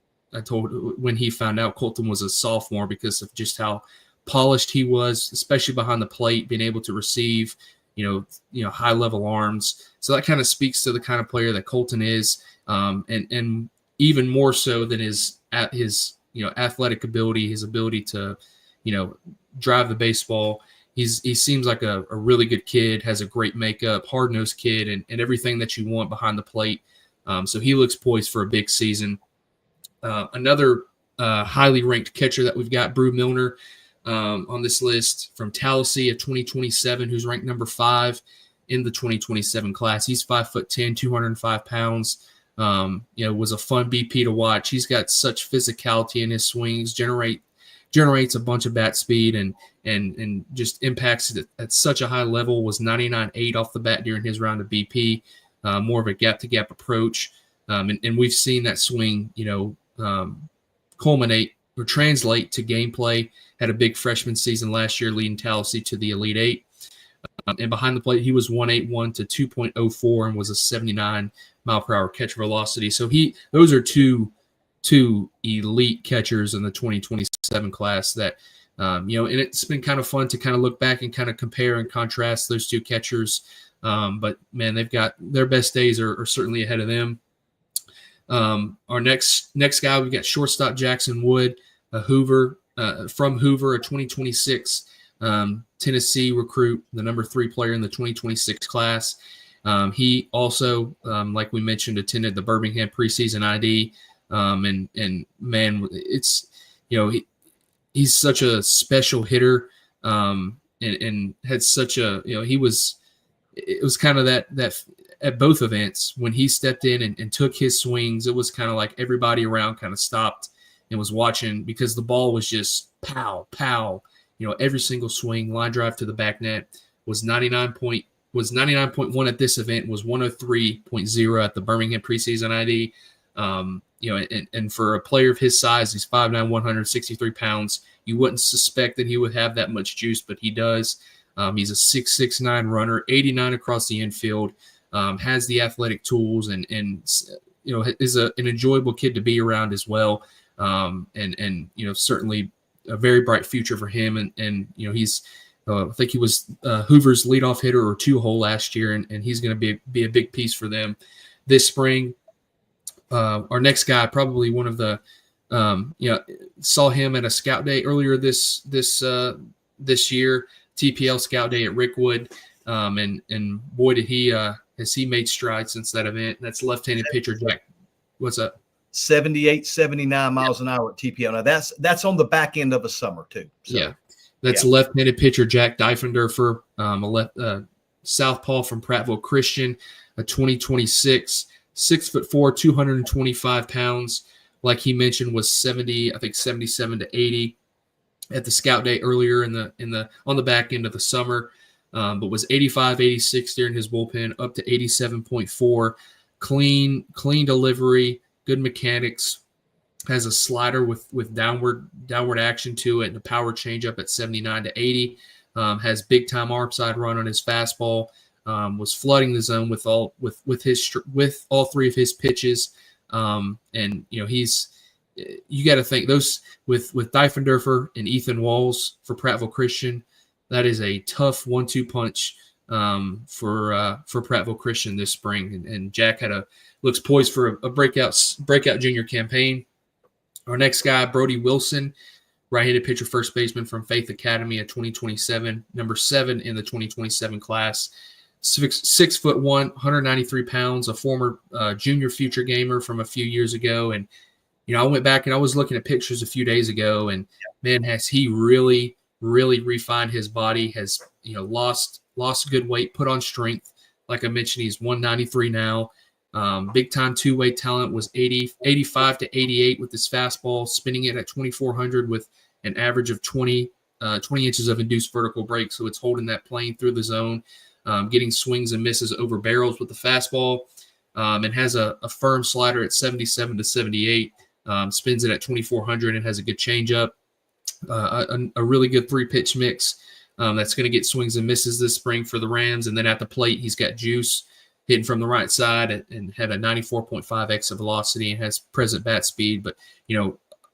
he found out Colton was a sophomore, because of just how polished he was, especially behind the plate, being able to receive, high level arms. So that kind of speaks to the kind of player that Colton is, and even more so than his athletic ability, his ability to, drive the baseball. He seems like a really good kid, has a great makeup, hard-nosed kid, and everything that you want behind the plate. So he looks poised for a big season. Another highly ranked catcher that we've got, Brew Milner, on this list from Tallahassee, a 2027, who's ranked number 5 in the 2027 class. He's 5'10", 205 pounds. Was a fun BP to watch. He's got such physicality in his swings, generates a bunch of bat speed, and just impacts it at such a high level. Was 99.8 off the bat during his round of BP, more of a gap-to-gap approach. And we've seen that swing, culminate or translate to gameplay. Had a big freshman season last year, leading Tallahassee to the Elite Eight. And behind the plate, he was 181 to 2.04 and was a 79 mile per hour catch velocity. So those are two elite catchers in the 2027 class that, and it's been kind of fun to kind of look back and kind of compare and contrast those two catchers. But man, they've got their best days are certainly ahead of them. Our next guy, we've got shortstop Jackson Wood, from Hoover, a 2026 Tennessee recruit, the number 3 player in the 2026 class. He also, like we mentioned, attended the Birmingham preseason ID. And man, it's, he's such a special hitter, and had such a, it was kind of that at both events when he stepped in and took his swings, it was kind of like everybody around kind of stopped and was watching, because the ball was just pow, pow, every single swing, line drive to the back net. Was 99.1 at this event, was 103.0 at the Birmingham preseason ID. And for a player of his size, he's 5'9", 163 pounds. You wouldn't suspect that he would have that much juice, but he does. He's a 6'9" runner, 89 across the infield, has the athletic tools, and is an enjoyable kid to be around as well. And certainly a very bright future for him. And he's, I think he was Hoover's leadoff hitter or 2-hole last year, and he's going to be a big piece for them this spring. Our next guy, probably one of the, saw him at a scout day earlier this year, TPL scout day at Rickwood. And boy, has he made strides since that event. That's left-handed pitcher Jack. What's up?
78, 79 miles an hour at TPL. Now that's on the back end of a summer too. So,
yeah. That's left-handed pitcher Jack Diefendorfer, a southpaw from Prattville Christian, a 2026, 6'4", 225 pounds. Like he mentioned, was 77 to 80 at the scout day earlier on the back end of the summer, but was 85, 86 during his bullpen, up to 87.4. Clean delivery, good mechanics. Has a slider with downward action to it, and a power changeup at 79 to 80. Has big time arm side run on his fastball. Was flooding the zone with all 3 of his pitches. And he's, you got to think those with Diefendorfer and Ethan Walls for Prattville Christian. that is a tough 1-2 punch for Prattville Christian this spring. And Jack looks poised for a breakout junior campaign. Our next guy, Brody Wilson, right-handed pitcher, first baseman from Faith Academy, a 2027, number 7 in the 2027 class. 6'1", 193 pounds, a former junior future gamer from a few years ago. And, I went back and I was looking at pictures a few days ago, and man, has he really, really refined his body, has, lost good weight, put on strength. Like I mentioned, he's 193 now. Big time two-way talent, was 85 to 88 with his fastball, spinning it at 2,400 with an average of 20 inches of induced vertical break. So it's holding that plane through the zone, getting swings and misses over barrels with the fastball, and has a firm slider at 77 to 78, spins it at 2,400 and has a good changeup, a really good 3-pitch mix that's going to get swings and misses this spring for the Rams. And then at the plate, he's got juice, hitting from the right side, and had a 94.5 exit velocity and has present bat speed. But,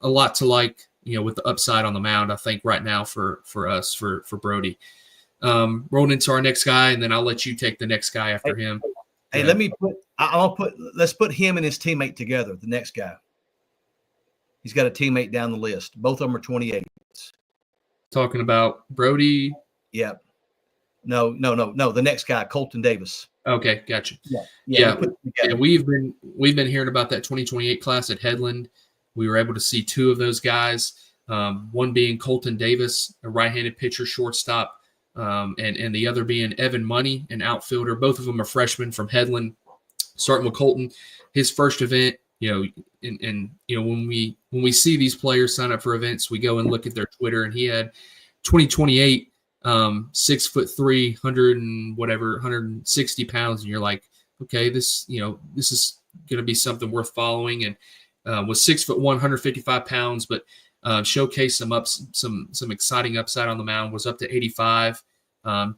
a lot to like, with the upside on the mound, I think right now for Brody. Rolling into our next guy, and then I'll let you take the next guy after him.
Hey, let's put him and his teammate together, the next guy. He's got a teammate down the list. Both of them are 28.
Talking about Brody?
Yep. No. The next guy, Colton Davis.
Okay, gotcha.
Yeah.
We've been hearing about that 2028 class at Headland. We were able to see 2 of those guys. One being Colton Davis, a right-handed pitcher, shortstop, and the other being Evan Money, an outfielder. Both of them are freshmen from Headland. Starting with Colton, his first event. When we see these players sign up for events, we go and look at their Twitter, and he had 2028. 6'3", 160 pounds, and you're like, okay, this is going to be something worth following. And was 6'1", 155 pounds, but showcased some exciting upside on the mound. Was up to 85,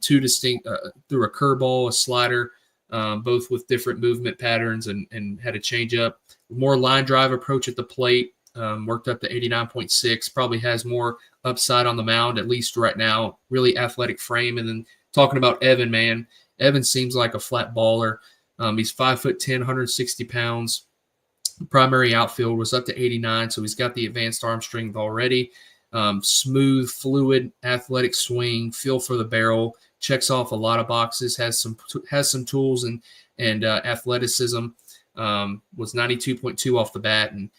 2 distinct through a curveball, a slider, both with different movement patterns, and had a changeup. More line drive approach at the plate. Worked up to 89.6, probably has more upside on the mound, at least right now. Really athletic frame. And then talking about Evan, man, Evan seems like a flat baller. He's 5'10", 160 pounds. Primary outfield, was up to 89, so he's got the advanced arm strength already. Smooth, fluid, athletic swing, feel for the barrel, checks off a lot of boxes, has some tools and athleticism. Was 92.2 off the bat, and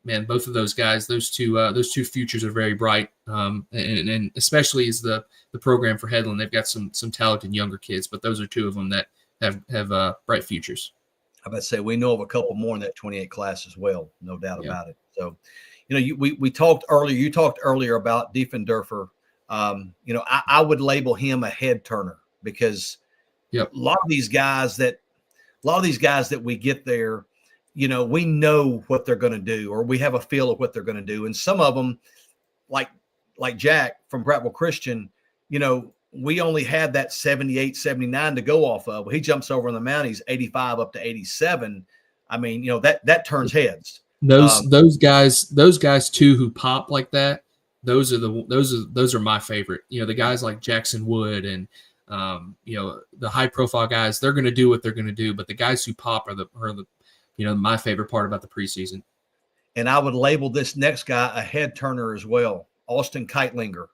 man, both of those guys, those two futures are very bright, and especially as the program for Headland, they've got some talented younger kids, but those are 2 of them that have bright futures.
I about to say we know of a couple more in that 28 class as well, no doubt about it. So, we talked earlier. You talked earlier about Diefendorfer. I would label him a head turner, because a lot of these guys that we get there, we know what they're going to do, or we have a feel of what they're going to do. And some of them, like Jack from Prattville Christian, we only had that 78, 79 to go off of. Well, he jumps over on the mound. He's 85 up to 87. I mean, that turns heads.
Those guys too, who pop like that, those are my favorite. The guys like Jackson Wood and the high profile guys, they're going to do what they're going to do. But the guys who pop are the my favorite part about the preseason.
And I would label this next guy a head turner as well, Austin Keitlinger.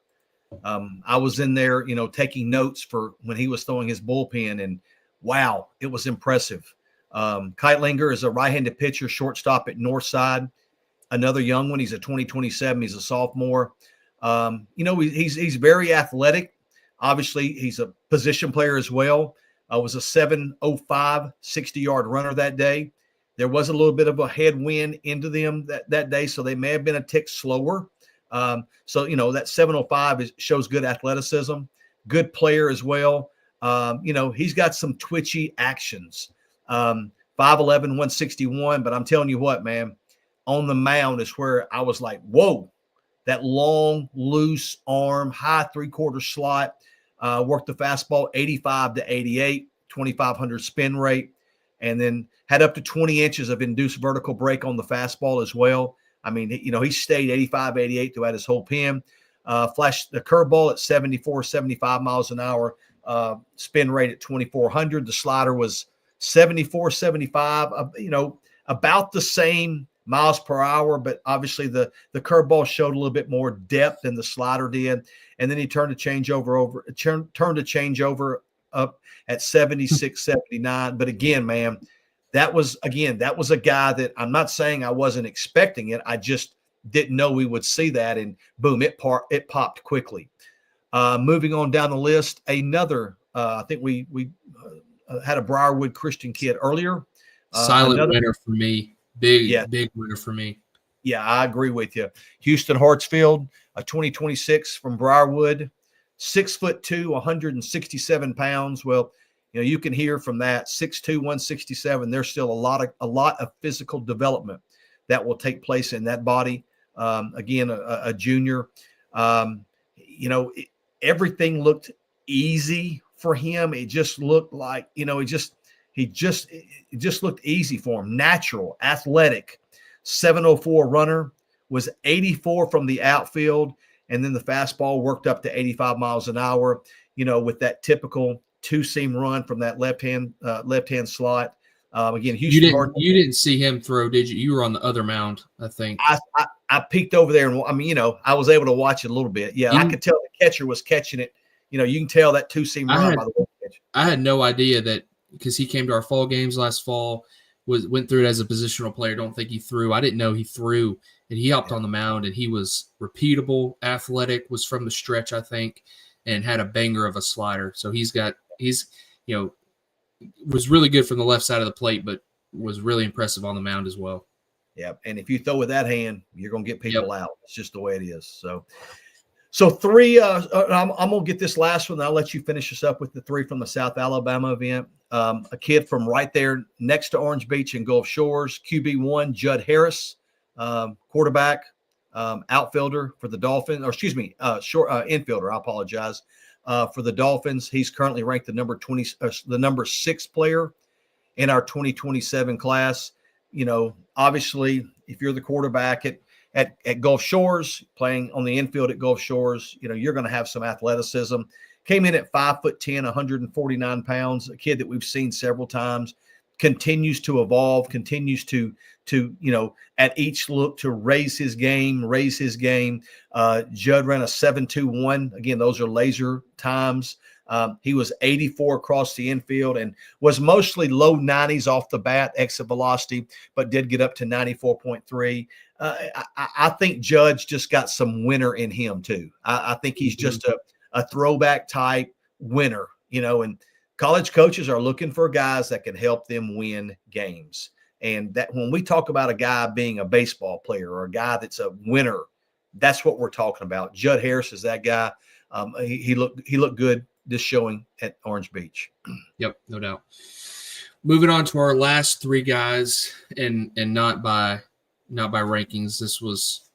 I was in there, taking notes for when he was throwing his bullpen, and wow, it was impressive. Keitlinger is a right-handed pitcher, shortstop at Northside. Another young one. He's a 2027. He's a sophomore. He's very athletic. Obviously, he's a position player as well. Was a 7.05 60-yard runner that day. There was a little bit of a headwind into them that day, so they may have been a tick slower. That 7.05 shows good athleticism, good player as well. He's got some twitchy actions. 5'11", 161, but I'm telling you what, man, on the mound is where I was like, whoa, that long, loose arm, high 3/4 slot, worked the fastball 85 to 88, 2,500 spin rate, and then had up to 20 inches of induced vertical break on the fastball as well. I mean, he stayed 85, 88 throughout his whole pen. Flash the curveball at 74, 75 miles an hour, spin rate at 2,400. The slider was 74, 75, about the same miles per hour, but obviously the curveball showed a little bit more depth than the slider did. And then he turned a changeover up at 76, 79. But again, man, that was a guy that I'm not saying I wasn't expecting it. I just didn't know we would see that. And boom, it popped quickly. Moving on down the list, another, I think we had a Briarwood Christian kid earlier.
Silent winner for me. Big winner for me.
Yeah, I agree with you. Houston Hartsfield, a 2026 from Briarwood, 6'2", 167 pounds. Well, you can hear from that 6'2", 167. There's still a lot of physical development that will take place in that body. Again, a junior. Everything looked easy for him. It just looked like, it just looked easy for him. Natural, athletic, 704 runner, was 84 from the outfield. And then the fastball worked up to 85 miles an hour, with that typical two-seam run from that left-hand slot. Again, Houston.
You didn't see him throw, did you? You were on the other mound, I think.
I peeked over there, and I was able to watch it a little bit. Yeah, I could tell the catcher was catching it. You can tell that two-seam run by the way.
I had no idea that, because he came to our fall games last fall, went through it as a positional player. Don't think he threw. I didn't know he threw, and he hopped on the mound, and he was repeatable, athletic, was from the stretch, I think, and had a banger of a slider. So he's was really good from the left side of the plate, but was really impressive on the mound as well.
Yeah, and if you throw with that hand, you're going to get people out. It's just the way it is. So three. I'm going to get this last one. I'll let you finish us up with the three from the South Alabama event. A kid from right there next to Orange Beach and Gulf Shores, QB1, Judd Harris, quarterback, outfielder for the Dolphins, or excuse me, infielder. I apologize. For the Dolphins, he's currently ranked the number 6 player in our 2027 class. Obviously, if you're the quarterback at Gulf Shores, playing on the infield at Gulf Shores, you're going to have some athleticism. Came in at 5'10", 149 pounds, a kid that we've seen several times, continues to evolve, continues to at each look to raise his game. Judd ran a 7.21. Again, those are laser times. He was 84 across the infield and was mostly low 90s off the bat, exit velocity, but did get up to 94.3. I think Judge just got some winner in him too. I think he's just a throwback type winner, and college coaches are looking for guys that can help them win games. And that when we talk about a guy being a baseball player or a guy that's a winner, that's what we're talking about. Judd Harris is that guy. He looked good this showing at Orange Beach.
Yep, no doubt. Moving on to our last three guys, and not by rankings. This was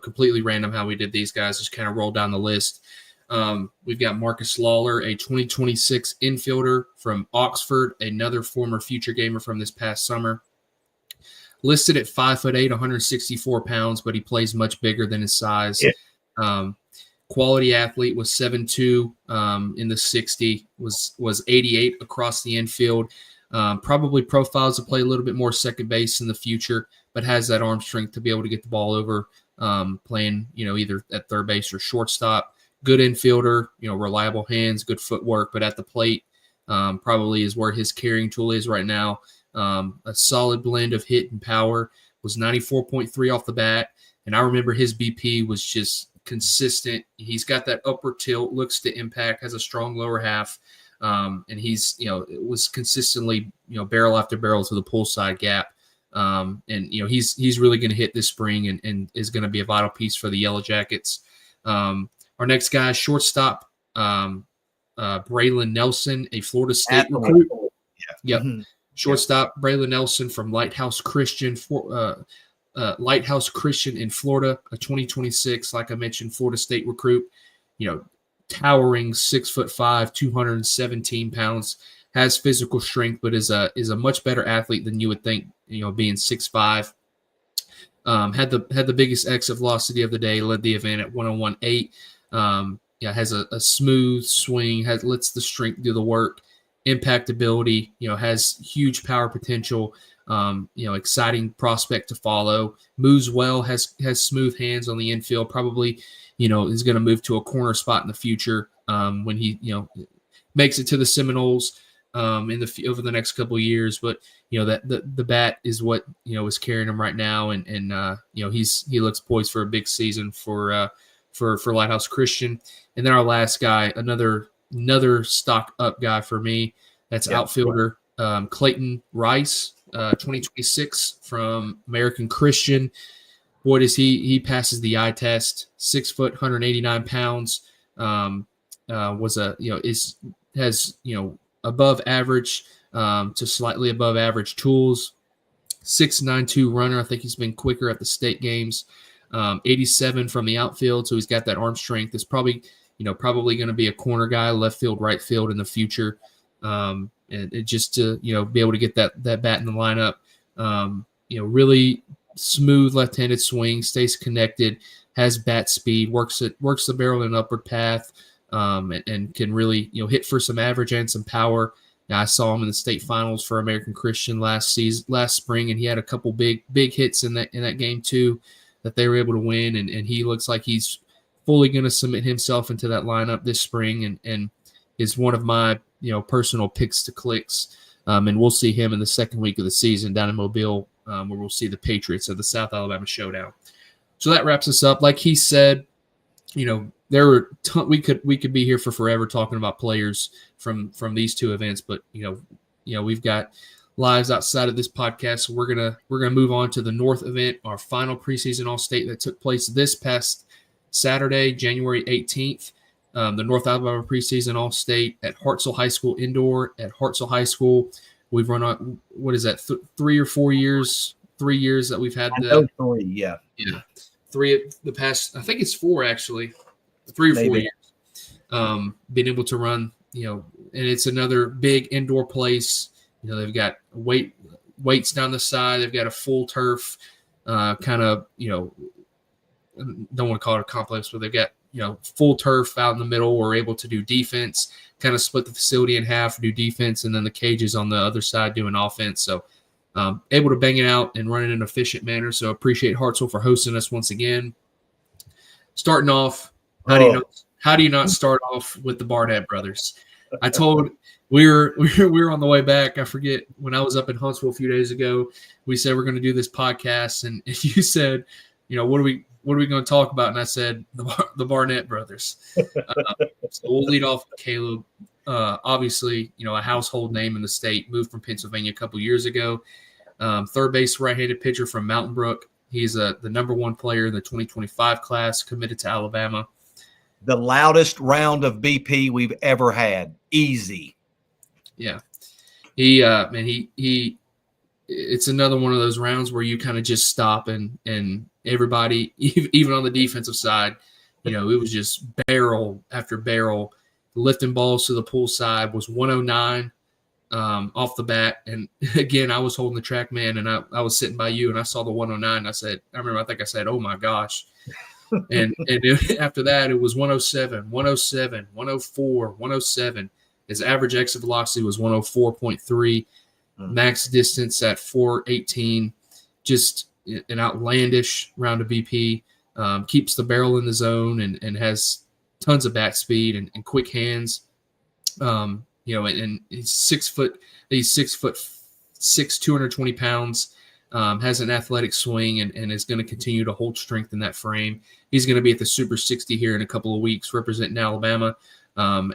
completely random how we did these guys. Just kind of rolled down the list. We've got Marcus Lawler, a 2026 infielder from Oxford, another former future gamer from this past summer. Listed at 5'8", 164 pounds, but he plays much bigger than his size. Yeah. Quality athlete, was 7'2", in the 60, was 88 across the infield. Probably profiles to play a little bit more second base in the future, but has that arm strength to be able to get the ball over, playing either at third base or shortstop. Good infielder, reliable hands, good footwork, but at the plate probably is where his carrying tool is right now. A solid blend of hit and power, was 94.3 off the bat. And I remember his BP was just consistent. He's got that upward tilt, looks to impact, has a strong lower half. And he's, it was consistently, barrel after barrel to the pull side gap. And he's really going to hit this spring and is going to be a vital piece for the Yellow Jackets. Our next guy, shortstop, Braylon Nelson, a Florida State recruit. Yep. Mm-hmm. Shortstop, Braylon Nelson from Lighthouse Christian in Florida, a 2026, like I mentioned, Florida State recruit. Towering 6'5", 217 pounds, has physical strength, but is a much better athlete than you would think. Being 6'5". Had the biggest exit velocity of the day, led the event at 101.8. Has a smooth swing, lets the strength do the work, impact ability, has huge power potential, exciting prospect to follow, moves well, has smooth hands on the infield, probably, is going to move to a corner spot in the future when he, makes it to the Seminoles over the next couple of years. But that the bat is what is carrying him right now, and he looks poised for a big season for Lighthouse Christian. And then our last guy, another stock up guy for me, that's outfielder Clayton Rice, 2026 from American Christian. Boy, does he passes the eye test. 6 foot, 189 pounds. Has above average to slightly above average tools. 6.92 runner. I think he's been quicker at the state games. 87 from the outfield, so he's got that arm strength. It's probably going to be a corner guy, left field, right field in the future. And just to be able to get that bat in the lineup. Really smooth left-handed swing, stays connected, has bat speed, works the barrel in an upward path. And can really, hit for some average and some power. Now, I saw him in the state finals for American Christian last spring, and he had a couple big hits in that game too that they were able to win. And he looks like he's fully going to submit himself into that lineup this spring, and is one of my personal picks to clicks. And we'll see him in the second week of the season down in Mobile, where we'll see the Patriots of the South Alabama Showdown. So that wraps us up. Like he said, there were we could be here for forever talking about players from these two events, but we've got lives outside of this podcast, so we're gonna move on to the North event, our final preseason All-State that took place this past Saturday, January 18th. The North Alabama preseason All-State at Hartselle High School indoor at Hartselle High School. We've run on, what is that, 3 or 4 years? 3 years that we've had the
3, yeah.
3 the past, I think it's 4 actually. 3 or 4
Maybe.
years, being able to run, and it's another big indoor place. They've got weights down the side. They've got a full turf, kind of, don't want to call it a complex, but they've got, full turf out in the middle. We're able to do defense, kind of split the facility in half, do defense, and then the cages on the other side doing offense. So able to bang it out and run it in an efficient manner. So appreciate Hartselle for hosting us once again. Starting off, how do you not start off with the Barnett brothers? I told we were on the way back. I forget when I was up in Huntsville a few days ago. We said we're going to do this podcast, and you said, what are we going to talk about? And I said the Barnett brothers. So we'll lead off with Caleb. Obviously, a household name in the state. Moved from Pennsylvania a couple years ago. Third base right-handed pitcher from Mountain Brook. He's the number 1 player in the 2025 class, committed to Alabama.
The loudest round of BP we've ever had. Easy.
Yeah. He it's another one of those rounds where you kind of just stop and everybody, even on the defensive side, it was just barrel after barrel. Lifting balls to the pull side was 109 off the bat. And again, I was holding the track man, and I was sitting by you, and I saw the 109. I think I said, oh my gosh. And after that, it was 107, 107, 104, 107. His average exit velocity was 104.3, max distance at 418. Just an outlandish round of BP. Keeps the barrel in the zone and has tons of bat speed and quick hands. And he's 6 foot. He's 6'6", 220 pounds. Has an athletic swing and is going to continue to hold strength in that frame. He's going to be at the Super 60 here in a couple of weeks, representing Alabama,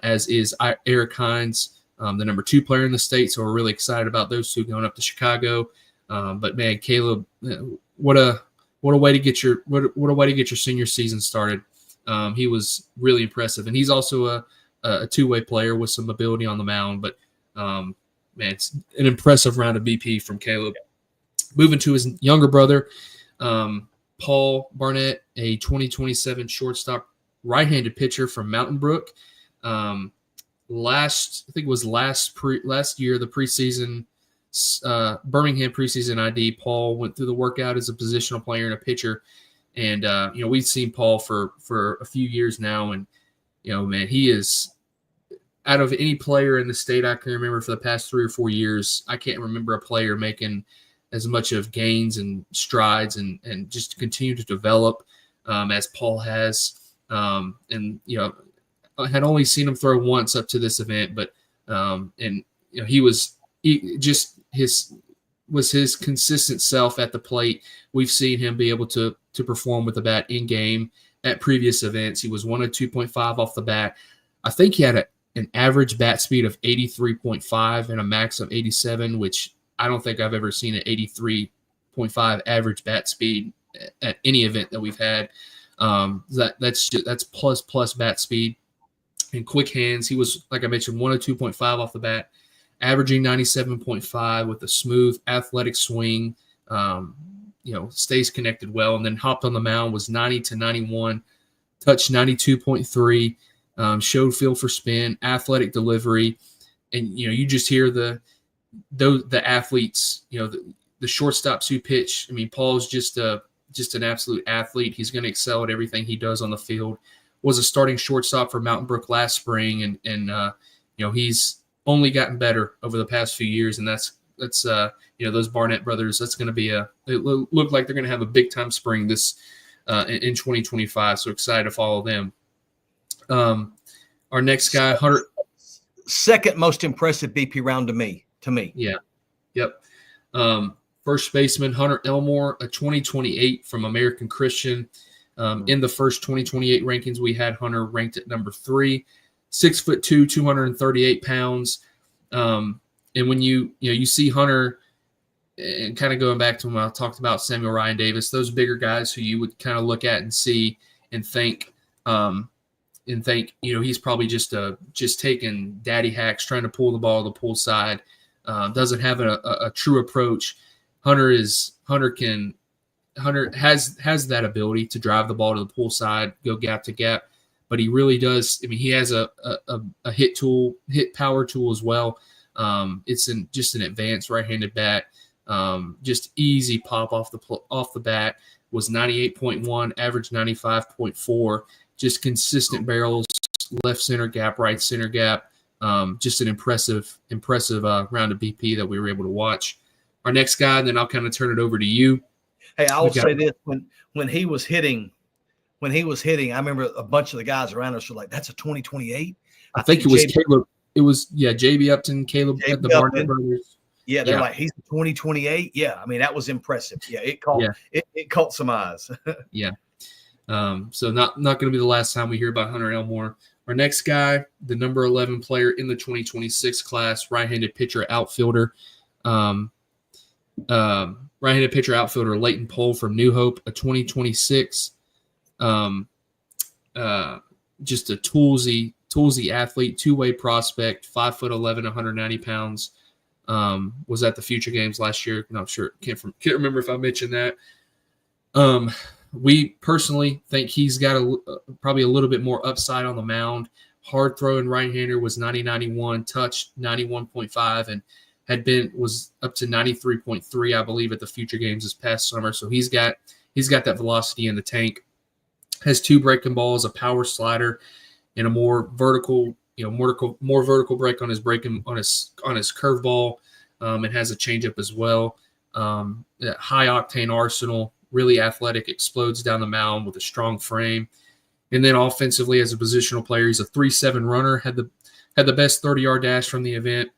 as is Eric Hines, the number 2 player in the state. So we're really excited about those two going up to Chicago. But man, Caleb, what a way to get your senior season started. He was really impressive, and he's also a two-way player with some ability on the mound. But man, it's an impressive round of BP from Caleb. Moving to his younger brother, Paul Barnett, a 2027 shortstop, right-handed pitcher from Mountain Brook. Last year, the preseason Birmingham preseason ID, Paul went through the workout as a positional player and a pitcher. And, we've seen Paul for a few years now. And, man, he is out of any player in the state I can remember for the past 3 or 4 years. I can't remember a player making as much of gains and strides and just continue to develop as Paul has. I had only seen him throw once up to this event, but his consistent self at the plate. We've seen him be able to perform with the bat in game at previous events. He was 102.5 off the bat. I think he had an average bat speed of 83.5 and a max of 87, which I don't think I've ever seen an 83.5 average bat speed at any event that we've had. That's plus bat speed and quick hands. He was, like I mentioned, 102.5 off the bat, averaging 97.5 with a smooth athletic swing. Stays connected well, and then hopped on the mound, was 90 to 91, touched 92.3, showed feel for spin, athletic delivery, and you just hear the athletes, the shortstops who pitch. I mean, Paul's just an absolute athlete. He's going to excel at everything he does on the field. Was a starting shortstop for Mountain Brook last spring, and he's only gotten better over the past few years, and that's those Barnett brothers. That's going to be it look like they're going to have a big time spring this in 2025. So excited to follow them. Our next guy, Hunter.
Second most impressive BP round to me.
Yeah. Yep. First baseman, Hunter Elmore, a 2028 from American Christian. In the first 2028 rankings, we had Hunter ranked at number 3, 6'2", 238 pounds. And when you see Hunter, and kind of going back to when I talked about Samuel Ryan Davis, those bigger guys who you would kind of look at and see and think, he's probably just taking daddy hacks, trying to pull the ball to the pull side, doesn't have a true approach. Hunter has that ability to drive the ball to the pull side, go gap to gap, but he really does. I mean, he has a hit power tool as well. It's just an advanced right-handed bat. Just easy pop off the bat. Was 98.1, average 95.4. Just consistent barrels, left center gap, right center gap. Just an impressive round of BP that we were able to watch. Our next guy, and then I'll kind of turn it over to you.
Hey, I will say this: when he was hitting, I remember a bunch of the guys around us were like, "That's a 2028."
I think it was Caleb. It was JB Upton, Caleb at the Barnett brothers.
Yeah, they're like, he's 2028. Yeah, I mean, that was impressive. Yeah, it caught some eyes.
Yeah. So not going to be the last time we hear about Hunter Elmore. Our next guy, the number 11 player in the 2026 class, right-handed pitcher outfielder. Right-handed pitcher outfielder Leighton Pohl from New Hope, a 2026. Just a toolsy athlete, two-way prospect, 5'11", 190 pounds. Was at the Future Games last year. Not sure. Can't remember if I mentioned that. We personally think he's got probably a little bit more upside on the mound. Hard throwing right-hander, was 90-91, touched 91.5, and was up to 93.3, I believe, at the Future Games this past summer. So he's got that velocity in the tank. Has 2 breaking balls, a power slider, and a more vertical break on his curveball. It has a changeup as well. High octane arsenal, really athletic, explodes down the mound with a strong frame. And then offensively, as a positional player, he's a 3.7 runner. Had the best 30-yard dash from the event.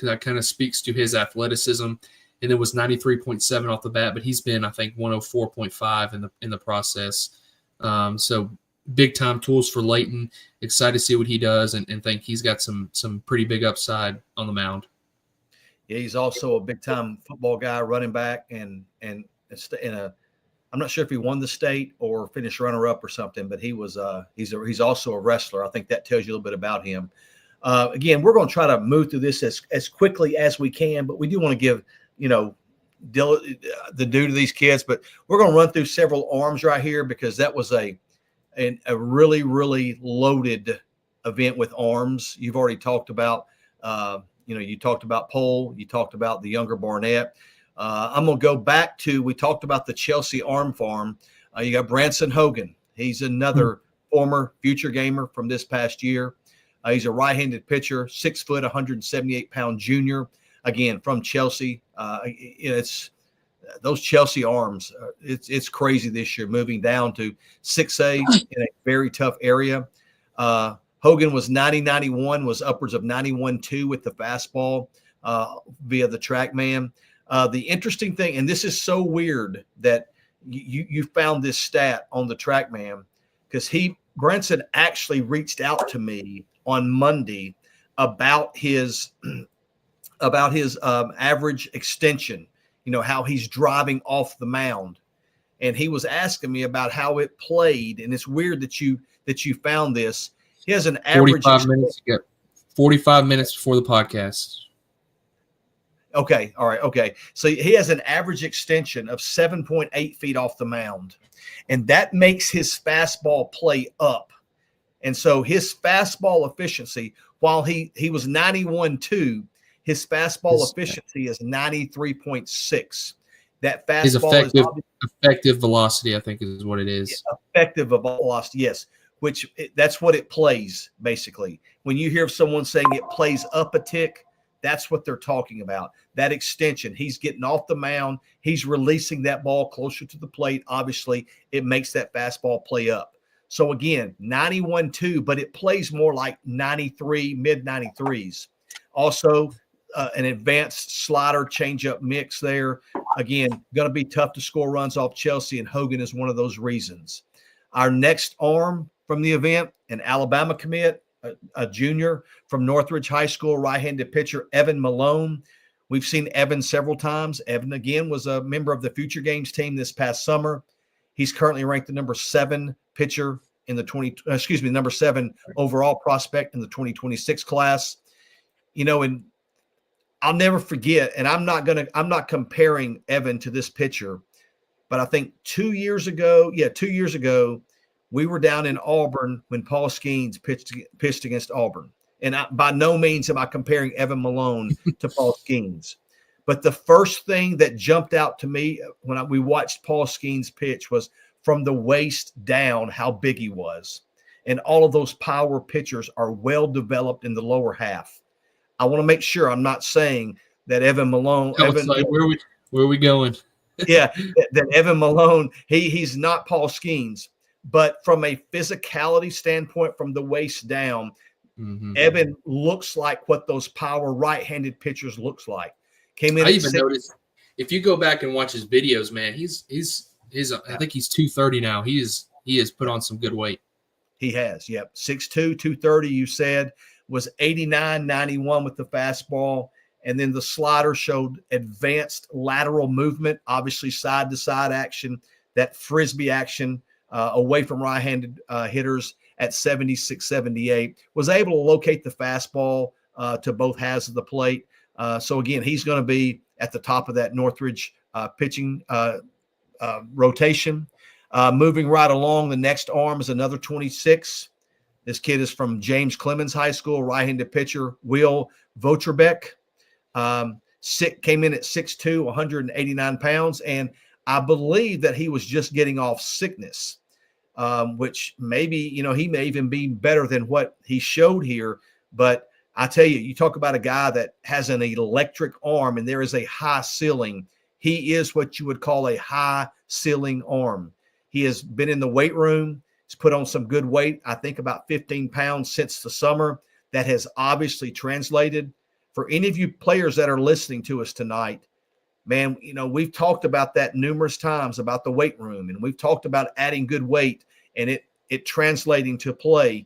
That kind of speaks to his athleticism. And then was 93.7 off the bat, but he's been, I think, 104.5 in the process. So big time tools for Leighton. Excited to see what he does, and think he's got some pretty big upside on the mound.
Yeah, he's also a big time football guy, running back, and I'm not sure if he won the state or finished runner up or something, but he's also a wrestler. I think that tells you a little bit about him. Again, we're going to try to move through this as quickly as we can, but we do want to give the due to these kids. But we're going to run through several arms right here, because that was a really, really loaded event with arms. You've already talked about You talked about Pohl, you talked about the younger Barnett. I'm going to go back to, we talked about the Chelsea Arm Farm. You got Branson Hogan. He's another former future gamer from this past year. He's a right-handed pitcher, 6 foot, 178-pound junior. Again, from Chelsea. It's those Chelsea arms. It's crazy this year, moving down to 6A in a very tough area. Hogan was 90-91, was upwards of 91-2 with the fastball via the TrackMan. The interesting thing, and this is so weird that you found this stat on the TrackMan, because Branson actually reached out to me on Monday about his average extension, how he's driving off the mound. And he was asking me about how it played. And it's weird that you found this. He has an average
45 minutes before the podcast.
Okay. All right. Okay. So he has an average extension of 7.8 feet off the mound, and that makes his fastball play up. And so his fastball efficiency, while he was 91.2, his fastball efficiency is 93.6. That fastball
is effective velocity, I think, is what it is.
Effective velocity, yes. That's what it plays, basically. When you hear someone saying it plays up a tick, that's what they're talking about. That extension. He's getting off the mound. He's releasing that ball closer to the plate. Obviously, it makes that fastball play up. So, again, 91.2, but it plays more like 93, mid-93s. Also, an advanced slider changeup mix there. Again, going to be tough to score runs off Chelsea, and Hogan is one of those reasons. Our next arm from the event, an Alabama commit, a junior from Northridge High School, right-handed pitcher, Evan Malone. We've seen Evan several times. Evan, again, was a member of the Future Games team this past summer. He's currently ranked the number 7 pitcher in the number 7 overall prospect in the 2026 class. And I'll never forget, and I'm not comparing Evan to this pitcher, but I think 2 years ago, we were down in Auburn when Paul Skeens pitched against Auburn. And by no means am I comparing Evan Malone to Paul Skeens. But the first thing that jumped out to me when we watched Paul Skeens pitch was from the waist down how big he was. And all of those power pitchers are well developed in the lower half. I want to make sure I'm not saying that Evan Malone.
Where are we going?
Yeah, that Evan Malone, he's not Paul Skeens. But from a physicality standpoint, from the waist down, Evan looks like what those power right-handed pitchers looks like.
I even noticed, if you go back and watch his videos, man, he's I think he's 230 now. He has put on some good weight.
He has, yep. 6'2", 230, you said, was 89-91 with the fastball. And then the slider showed advanced lateral movement, obviously side-to-side action, that Frisbee action away from right-handed hitters at 76, 78. Was able to locate the fastball to both halves of the plate. So, again, he's going to be at the top of that Northridge pitching rotation. Moving right along, the next arm is another 26. This kid is from James Clemens High School, right-handed pitcher, Will Voterbeck. Came in at 6'2", 189 pounds, and I believe that he was just getting off sickness, which maybe, he may even be better than what he showed here. But I tell you, you talk about a guy that has an electric arm and there is a high ceiling. He is what you would call a high ceiling arm. He has been in the weight room. He's put on some good weight, I think about 15 pounds since the summer. That has obviously translated. For any of you players that are listening to us tonight, man, we've talked about that numerous times about the weight room, and we've talked about adding good weight and it translating to play.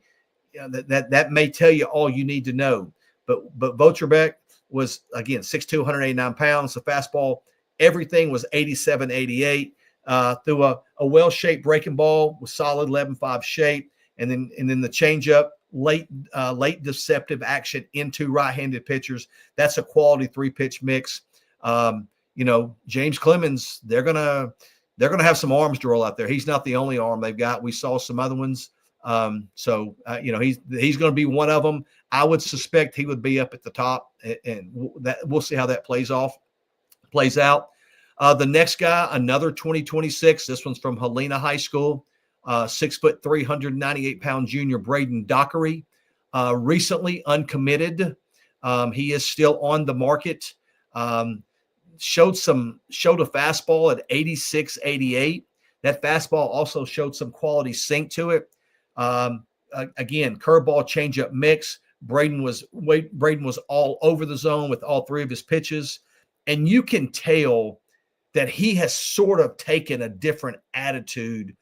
That may tell you all you need to know. But Voterbeck was, again, 6'2", 189 pounds. The fastball, everything was 87, 88. Through a well-shaped breaking ball with solid 11.5 shape, and then the changeup, late deceptive action into right-handed pitchers. That's a quality 3-pitch mix. James Clemens, they're gonna have some arms to roll out there. He's not the only arm they've got. We saw some other ones He's going to be one of them. I would suspect he would be up at the top, and that we'll see how that plays out. The next guy, another 2026. This one's from Helena High School. 6 foot 398 pound junior Braden Dockery, recently uncommitted. He is still on the market. Showed a fastball at 86, 88. That fastball also showed some quality sink to it. Again, curveball changeup mix. Braden was all over the zone with all three of his pitches, and you can tell that he has sort of taken a different attitude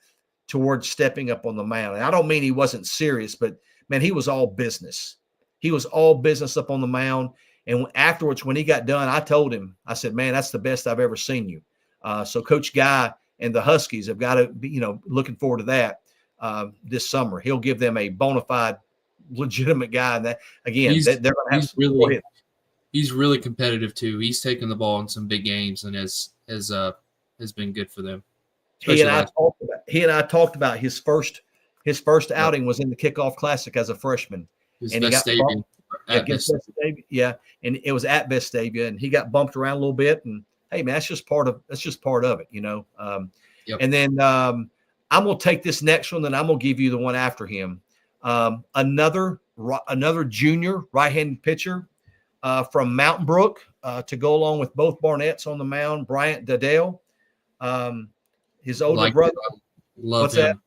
towards stepping up on the mound. And I don't mean he wasn't serious, but man, he was all business. He was all business up on the mound. And afterwards, when he got done, I told him, I said, man, that's the best I've ever seen you. So Coach Guy and the Huskies have got to be, looking forward to that this summer. He'll give them a bona fide, legitimate guy. And that, again, they're going to have some.
He's really competitive too. He's taken the ball in some big games and has been good for them.
He and I talked about his first outing was in the Kickoff Classic as a freshman.
And he got bumped
against Vestavia. Yeah, and it was at Vestavia, and he got bumped around a little bit. And hey, man, that's just part of it,
Yep.
And then I'm gonna take this next one, and I'm gonna give you the one after him. Another junior right-handed pitcher from Mountain Brook to go along with both Barnetts on the mound. Bryant Dadale, his older brother.
Love him.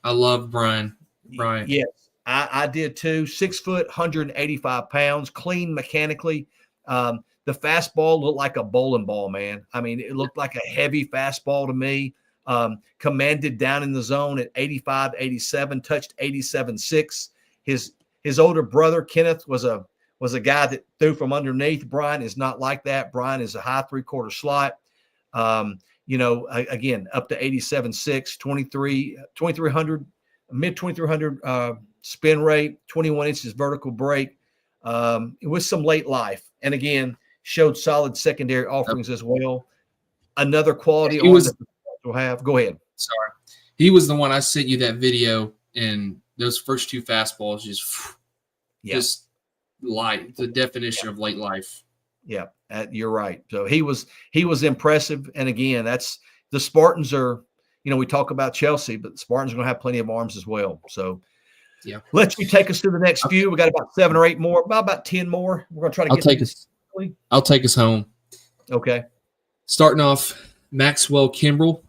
I love Brian.
Yes. I did too. 6 foot, 185 pounds, clean mechanically. The fastball looked like a bowling ball, man. I mean, it looked like a heavy fastball to me. Commanded down in the zone at 85, 87, touched 87.6. His older brother, Kenneth, was a guy that threw from underneath. Brian is not like that. Brian is a high 3/4 slot. Again, up to 87.6, 2,300, mid 2,300 spin rate, 21 inches vertical break, with some late life. And again, showed solid secondary offerings as well. Another quality we'll have. Go ahead.
Sorry. He was the one I sent you that video, and those first two fastballs just light, the definition of late life.
Yeah, you're right. So he was impressive. And again, that's the Spartans are, we talk about Chelsea, but the Spartans are going to have plenty of arms as well. So
yeah,
let you take us to the next few. We got about 7 or 8 more, about 10 more. We're going to try to
I'll take us home.
Okay.
Starting off, Maxwell Kimbrell.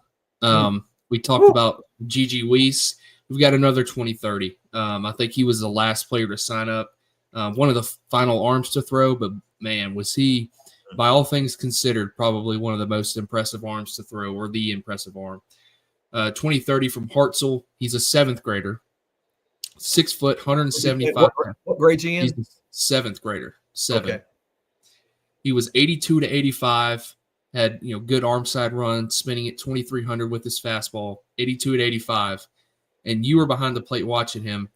We talked about Gigi Weiss. We've got another 2030. I think he was the last player to sign up. One of the final arms to throw, but man, was he, by all things considered, probably one of the most impressive arms to throw, or the impressive arm. 2030 from Hartselle. He's a 7th grader. 6 foot, 175.
What grade's he in?
He's a 7th grader. 7.
Okay.
He was 82 to 85. Had good arm side run, spinning at 2,300 with his fastball. 82 to 85, and you were behind the plate watching him.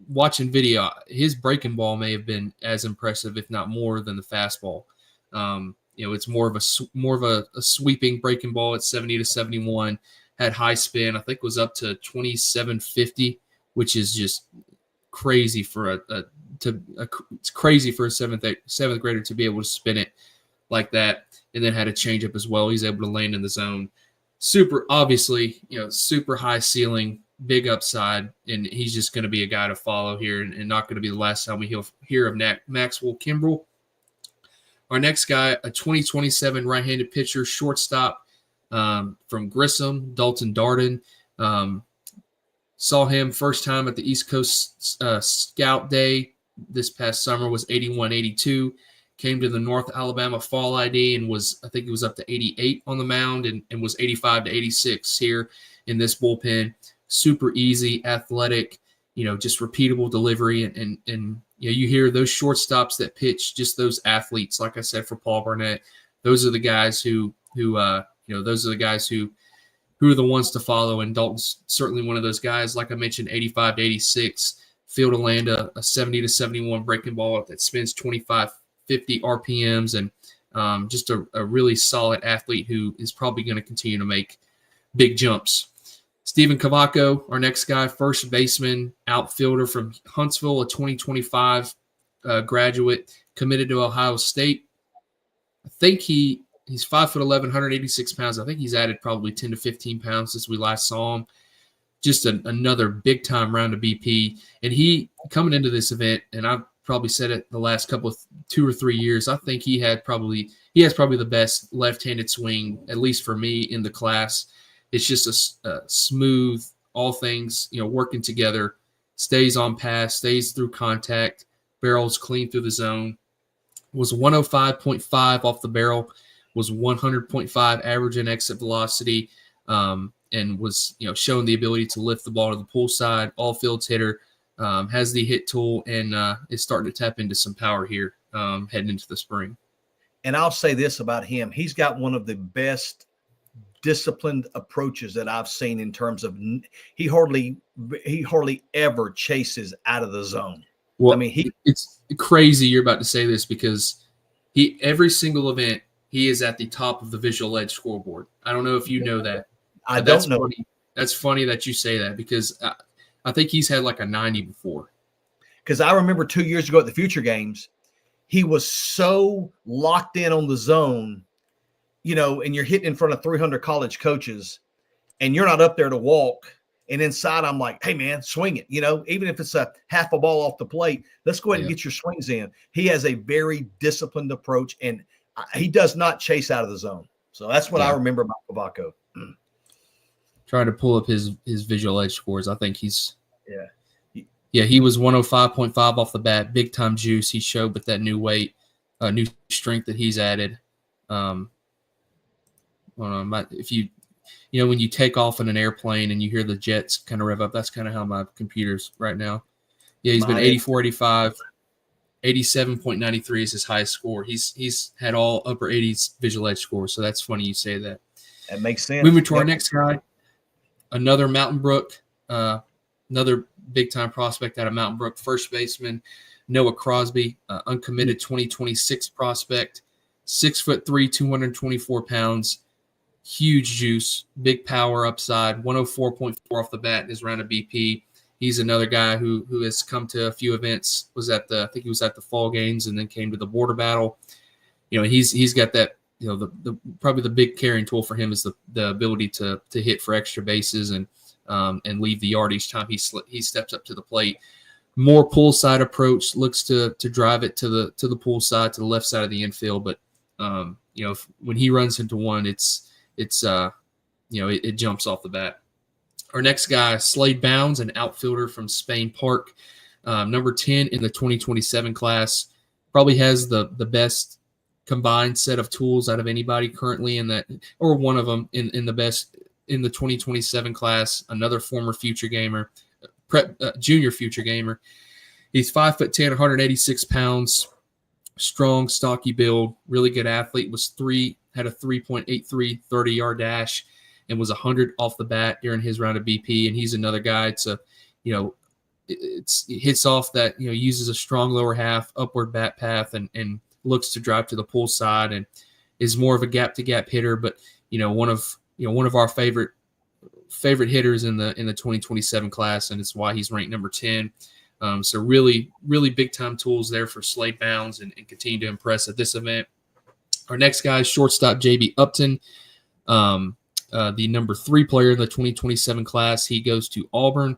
Watching video, his breaking ball may have been as impressive, if not more, than the fastball. It's more of a sweeping breaking ball at 70 to 71. Had high spin. I think it was up to 2750, which is just crazy for it's crazy for a seventh grader to be able to spin it like that. And then had a changeup as well. He's able to land in the zone. Super, obviously, super high ceiling, big upside, and he's just going to be a guy to follow here, and not going to be the last time we hear of Maxwell Kimbrell. Our next guy, a 2027 right-handed pitcher, shortstop from Grissom, Dalton Darden. Saw him first time at the East Coast Scout Day this past summer, was 81-82. Came to the North Alabama Fall ID and I think it was up to 88 on the mound, and was 85 to 86 here in this bullpen. Super easy, athletic, just repeatable delivery. And you hear those shortstops that pitch, just those athletes, like I said, for Paul Barnett, those are the guys who are the ones to follow. And Dalton's certainly one of those guys. Like I mentioned, 85 to 86, field to land a 70 to 71 breaking ball that spins 2550 RPMs, and just a really solid athlete who is probably going to continue to make big jumps. Stephen Cavaco, our next guy, first baseman, outfielder from Huntsville, a 2025 graduate, committed to Ohio State. I think he's 5'11", 186 pounds. I think he's added probably 10 to 15 pounds since we last saw him. Just another big-time round of BP. And he, coming into this event, and I've probably said it the last couple of 2 or 3 years, I think he has probably the best left-handed swing, at least for me, in the class. It's just a smooth, all things, working together, stays on pass, stays through contact, barrels clean through the zone. Was 105.5 off the barrel, was 100.5 average and exit velocity, and was showing the ability to lift the ball to the pull side, all fields hitter, has the hit tool, and is starting to tap into some power here heading into the spring.
And I'll say this about him. He's got one of the best disciplined approaches that I've seen in terms of he hardly ever chases out of the zone.
Well, I mean, it's crazy you're about to say this because every single event he is at the top of the visual edge scoreboard. I don't know if you know that.
I don't know.
Funny. That's funny that you say that because I think he's had like a 90 before.
Because I remember 2 years ago at the Future Games, he was so locked in on the zone, and you're hitting in front of 300 college coaches, and you're not up there to walk. And inside, I'm like, hey, man, swing it. Even if it's a half a ball off the plate, let's go ahead and get your swings in. He has a very disciplined approach, and he does not chase out of the zone. So that's what I remember about Cavaco.
Trying to pull up his visual edge scores. I think he's he was 105.5 off the bat, big time juice he showed with that new weight, new strength that he's added. If you when you take off in an airplane and you hear the jets kind of rev up, that's kind of how my computer's right now. Yeah, he's been 84, 85, 87.93 is his highest score. He's had all upper 80s visual edge scores, so that's funny you say that.
That makes sense.
Moving to our next guy, another Mountain Brook, another big-time prospect out of Mountain Brook, first baseman, Noah Crosby, uncommitted 2026 prospect, 6'3", 224 pounds, huge juice, big power upside, 104.4 off the bat in his round of BP. He's another guy who has come to a few events, I think he was at the fall games and then came to the border battle. He's got that, the probably the big carrying tool for him is the ability to hit for extra bases and leave the yard each time he steps up to the plate. More pull side approach, looks to drive it to the pull side, to the left side of the infield. But when he runs into one, it jumps off the bat. Our next guy, Slade Bounds, an outfielder from Spain Park, number 10 in the 2027 class, probably has the best combined set of tools out of anybody currently in that, or one of them in the best in the 2027 class. Another former future gamer, junior future gamer. He's 5'10", 186 pounds, strong, stocky build, really good athlete. Had a 3.83 30-yard dash and was 100 off the bat during his round of BP. And he's another guy. It hits off that, uses a strong lower half, upward bat path, and looks to drive to the pull side and is more of a gap to gap hitter. But, one of our favorite hitters in the 2027 class, and it's why he's ranked number 10. So really, really big time tools there for Slade Bounds and continue to impress at this event. Our next guy is shortstop JB Upton, the number 3 player in the 2027 class. He goes to Auburn,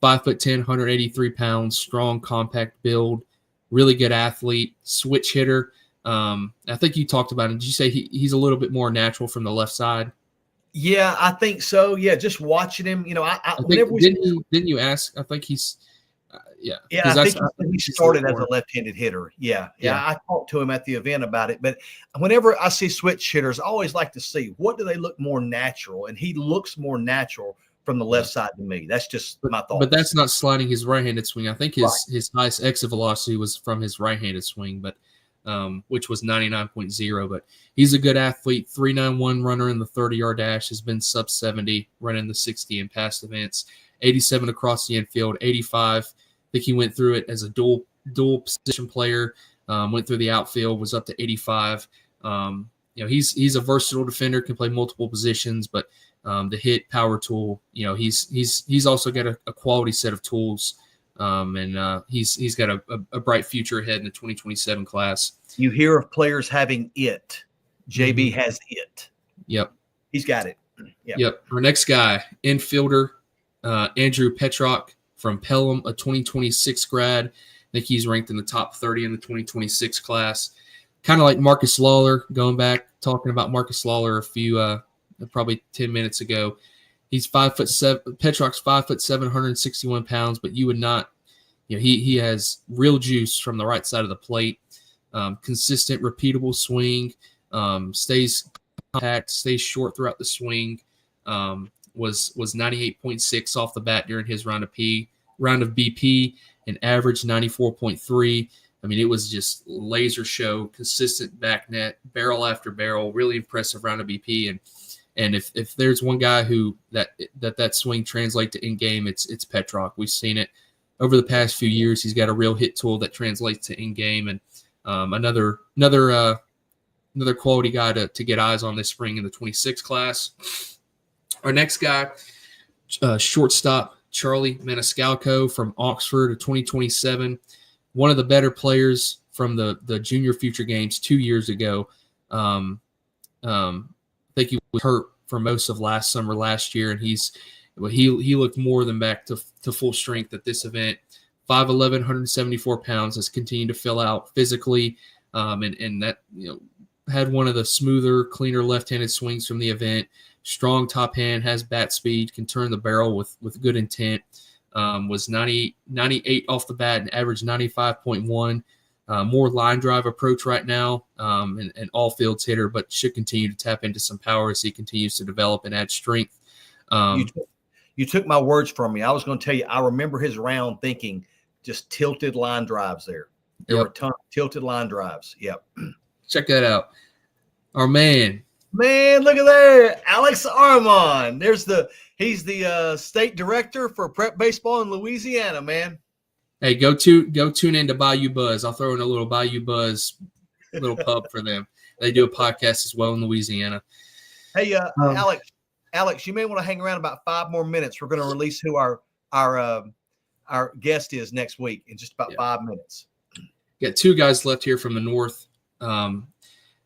5'10", 183 pounds, strong, compact build, really good athlete, switch hitter. I think you talked about him. Did you say he's a little bit more natural from the left side?
Yeah, I think so. Yeah, just watching him,
didn't you ask? I think he's
I think he started as a left-handed hitter. Yeah. I talked to him at the event about it. But whenever I see switch hitters, I always like to see what do they look more natural, and he looks more natural from the left side to me. That's just my thought.
But that's not sliding his right-handed swing. I think his highest exit velocity was from his right-handed swing, but which was 99.0. But he's a good athlete, 3.91 runner in the 30-yard dash, has been sub 70, running the 60 in past events, 87 across the infield, 85. I think he went through it as a dual position player, went through the outfield, was up to 85. He's a versatile defender, can play multiple positions, but the hit power tool. He's also got a quality set of tools, and he's got a bright future ahead in the 2027 class.
You hear of players having it. JB has it.
Yep.
He's got it.
Yep. Our next guy, infielder, Andrew Petrock from Pelham, a 2026 grad. I think he's ranked in the top 30 in the 2026 class. Kind of like Marcus Lawler, going back, talking about Marcus Lawler a few, probably 10 minutes ago. He's 5'7". Petrock's 5'7", 161 pounds, but you would not, he has real juice from the right side of the plate. Consistent, repeatable swing, stays compact, stays short throughout the swing. Was 98.6 off the bat during his round of BP, and averaged 94.3. I mean, it was just laser show, consistent back net, barrel after barrel, really impressive round of BP. And if there's one guy who that swing translates to in game, it's Petrock. We've seen it over the past few years. He's got a real hit tool that translates to in game, and another quality guy to get eyes on this spring in the 26 class. Our next guy, shortstop Charlie Maniscalco from Oxford, a 2027. One of the better players from the junior future games 2 years ago. I think he was hurt for most of last year, and he looked more than back to full strength at this event. 5'11", 174 pounds, has continued to fill out physically, and that had one of the smoother, cleaner left-handed swings from the event. Strong top hand, has bat speed, can turn the barrel with good intent. Was 98 off the bat and averaged 95.1. More line drive approach right now, and all fields hitter, but should continue to tap into some power as he continues to develop and add strength.
You took my words from me. I was going to tell you, I remember his round thinking just tilted line drives there. There were a ton of tilted line drives. Yep.
Check that out. Our man,
look at there. Alex Armand. He's the state director for prep baseball in Louisiana, man.
Hey, go tune in to Bayou Buzz. I'll throw in a little Bayou Buzz little pub for them. They do a podcast as well in Louisiana.
Hey, Alex, you may want to hang around about 5 more minutes. We're going to release who our guest is next week in just about 5 minutes.
Got 2 guys left here from the north.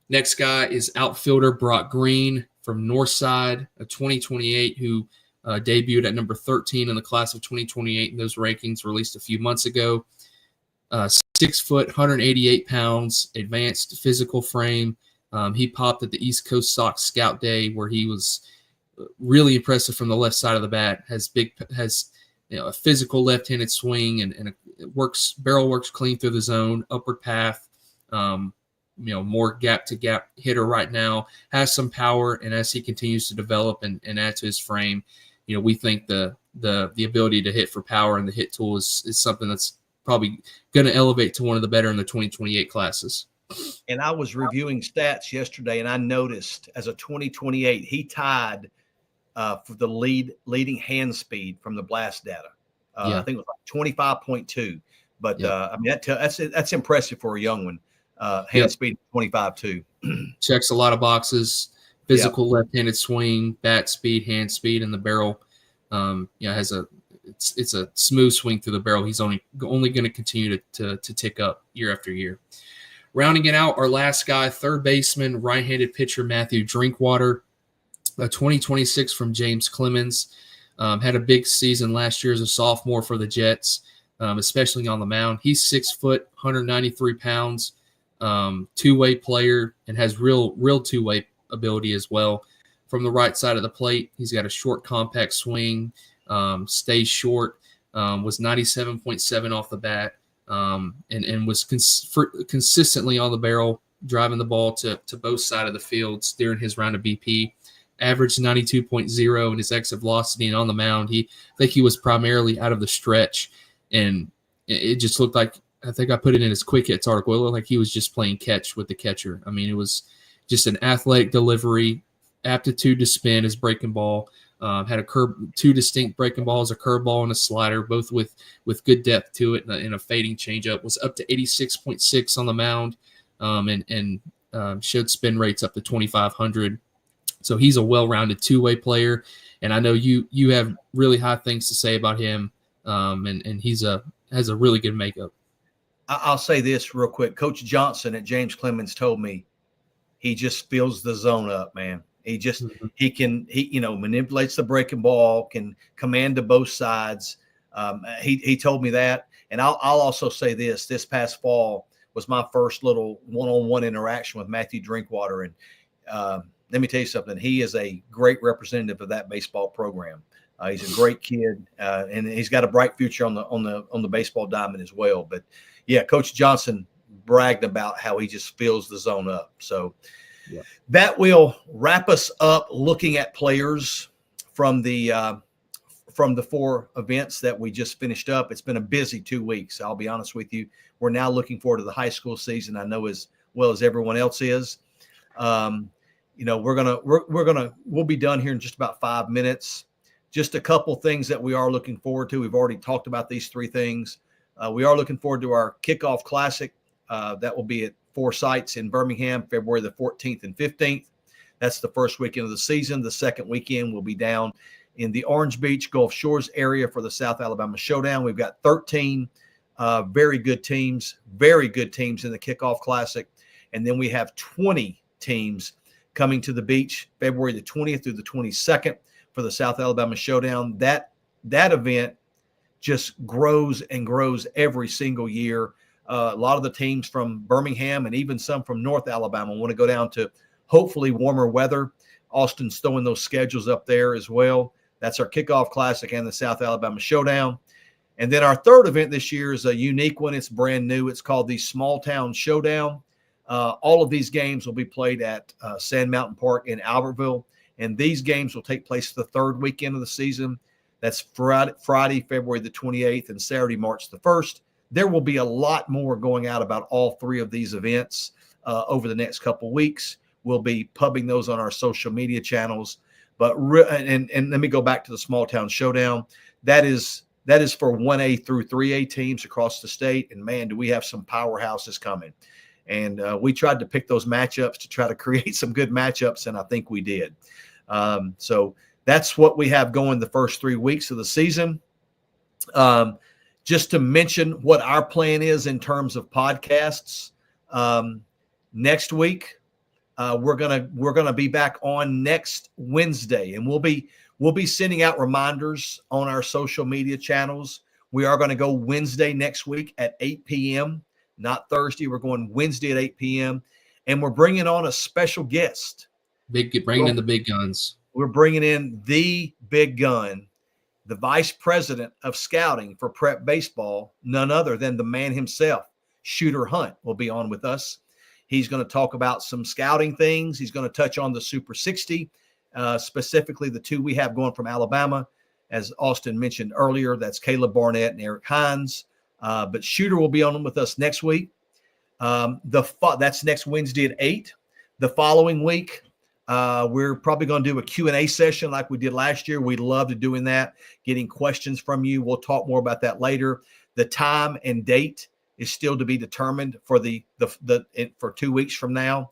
Next guy is outfielder Brock Green from Northside, a 2028 who debuted at number 13 in the class of 2028 in those rankings released a few months ago. 6 foot, 188 pounds, advanced physical frame. He popped at the East Coast Sox Scout Day where he was really impressive from the left side of the bat. Has a physical left-handed swing and barrel works clean through the zone, upward path. More gap-to-gap hitter right now, has some power, and as he continues to develop and add to his frame, we think the ability to hit for power and the hit tool is something that's probably going to elevate to one of the better in the 2028 classes.
And I was reviewing stats yesterday, and I noticed as a 2028, he tied for the leading hand speed from the blast data. I think it was like 25.2. But I mean that's impressive for a young one. Hand speed 25.2.
Checks a lot of boxes. Physical left-handed swing, bat speed, hand speed, and the barrel. Has it's a smooth swing through the barrel. He's only going to continue to tick up year after year. Rounding it out, our last guy, third baseman, right-handed pitcher Matthew Drinkwater, a 2026 from James Clemens. Had a big season last year as a sophomore for the Jets, especially on the mound. He's 6 foot, 193 pounds, two-way player, and has real two-way ability as well. From the right side of the plate, he's got a short, compact swing, stays short, was 97.7 off the bat, and was consistently on the barrel, driving the ball to both sides of the fields during his round of BP. Averaged 92.0 in his exit velocity, and on the mound, I think he was primarily out of the stretch, and it just looked like, I think I put it in his quick hits article, it looked like he was just playing catch with the catcher. I mean, it was just an athletic delivery, aptitude to spin his breaking ball. Had two distinct breaking balls, a curveball and a slider, both with good depth to it, and a fading changeup. Was up to 86.6 on the mound, and showed spin rates up to 2,500. So he's a well-rounded two-way player, and I know you have really high things to say about him, and he's has a really good makeup.
I'll say this real quick. Coach Johnson at James Clemens told me he just fills the zone up, man. He manipulates the breaking ball, can command to both sides. He told me that. And I'll also say this past fall was my first little one-on-one interaction with Matthew Drinkwater. And let me tell you something. He is a great representative of that baseball program. He's a great kid, and he's got a bright future on the baseball diamond as well. But yeah, Coach Johnson bragged about how he just fills the zone up. So that will wrap us up looking at players from the 4 events that we just finished up. It's been a busy 2 weeks. I'll be honest with you. We're now looking forward to the high school season. I know as well as everyone else is. We'll be done here in just about 5 minutes. Just a couple things that we are looking forward to. We've already talked about these 3 things. We are looking forward to our kickoff classic. That will be at 4 sites in Birmingham, February the 14th and 15th. That's the first weekend of the season. The second weekend will be down in the Orange Beach, Gulf Shores area for the South Alabama Showdown. We've got 13 very good teams in the kickoff classic. And then we have 20 teams coming to the beach February the 20th through the 22nd for the South Alabama Showdown. That event just grows and grows every single year. A lot of the teams from Birmingham and even some from North Alabama want to go down to hopefully warmer weather. Austin's throwing those schedules up there as well. That's our kickoff classic and the South Alabama Showdown. And then our third event this year is a unique one. It's brand new. It's called the Small Town Showdown. All of these games will be played at Sand Mountain Park in Albertville. And these games will take place the third weekend of the season. That's Friday, February the 28th, and Saturday, March the 1st. There will be a lot more going out about all 3 of these events over the next couple weeks. We'll be pubbing those on our social media channels. But and let me go back to the Small Town Showdown. That is for 1A through 3A teams across the state. And man, do we have some powerhouses coming. And we tried to pick those matchups to try to create some good matchups, and I think we did. So that's what we have going the first 3 weeks of the season. Just to mention what our plan is in terms of podcasts. Next week, we're gonna be back on next Wednesday, and we'll be sending out reminders on our social media channels. We are going to go Wednesday next week at 8 p.m. Not Thursday. We're going Wednesday at 8 p.m. And we're bringing on a special guest.
Bringing in the big guns.
We're bringing in the big gun, the vice president of scouting for Prep Baseball, none other than the man himself, Shooter Hunt, will be on with us. He's going to talk about some scouting things. He's going to touch on the Super 60, specifically the 2 we have going from Alabama. As Austin mentioned earlier, that's Caleb Barnett and Eric Hines. But Shooter will be on with us next week. That's next Wednesday at 8. The following week, we're probably going to do a Q&A session like we did last year. We loved doing that, getting questions from you. We'll talk more about that later. The time and date is still to be determined for for 2 weeks from now.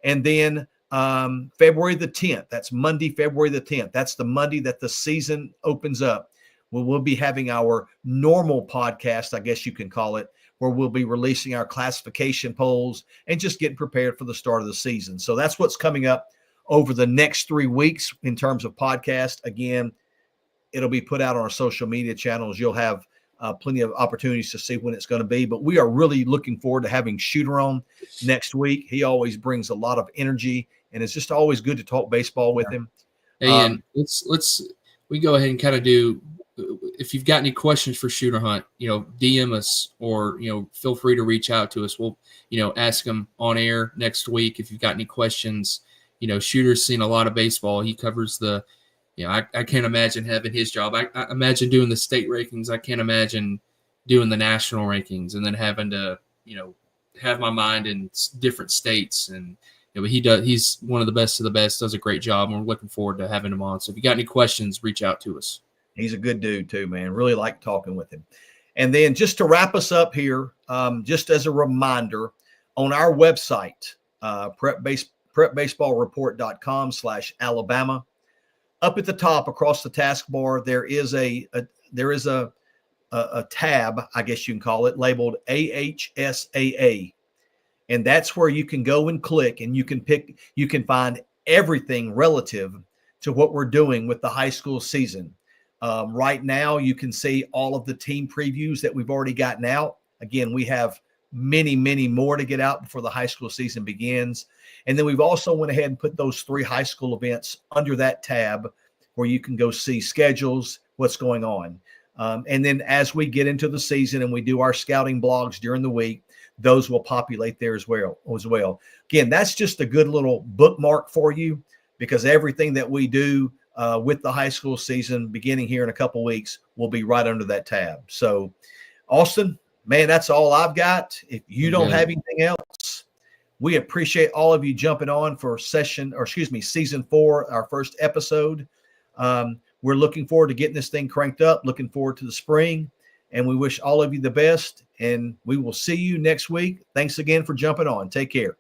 And then February the 10th, that's Monday, February the 10th. That's the Monday that the season opens up. We'll be having our normal podcast, I guess you can call it, where we'll be releasing our classification polls and just getting prepared for the start of the season. So that's what's coming up over the next 3 weeks in terms of podcast. Again, it'll be put out on our social media channels. You'll have plenty of opportunities to see when it's going to be. But we are really looking forward to having Shooter on next week. He always brings a lot of energy, and it's just always good to talk baseball with him.
And we go ahead and kind of do. If you've got any questions for Shooter Hunt, DM us or, feel free to reach out to us. We'll, ask him on air next week. If you've got any questions, Shooter's seen a lot of baseball. He covers I can't imagine having his job. I imagine doing the state rankings. I can't imagine doing the national rankings and then having to, have my mind in different states. And, but he's one of the best of the best, does a great job. And we're looking forward to having him on. So if you got any questions, reach out to us.
He's a good dude too, man. Really like talking with him. And then just to wrap us up here, just as a reminder, on our website, prepbaseballreport.com/Alabama. Up at the top across the taskbar, there is a tab, I guess you can call it, labeled AHSAA. And that's where you can go and click, and you can find everything relative to what we're doing with the high school season. Right now, you can see all of the team previews that we've already gotten out. Again, we have many, many more to get out before the high school season begins. And then we've also went ahead and put those 3 high school events under that tab where you can go see schedules, what's going on. And then as we get into the season and we do our scouting blogs during the week, those will populate there as well. Again, that's just a good little bookmark for you, because everything that we do with the high school season beginning here in a couple weeks will be right under that tab. So, Austin, man, that's all I've got. If you don't have anything else, we appreciate all of you jumping on for season 4, our first episode. We're looking forward to getting this thing cranked up, looking forward to the spring, and we wish all of you the best, and we will see you next week. Thanks again for jumping on. Take care.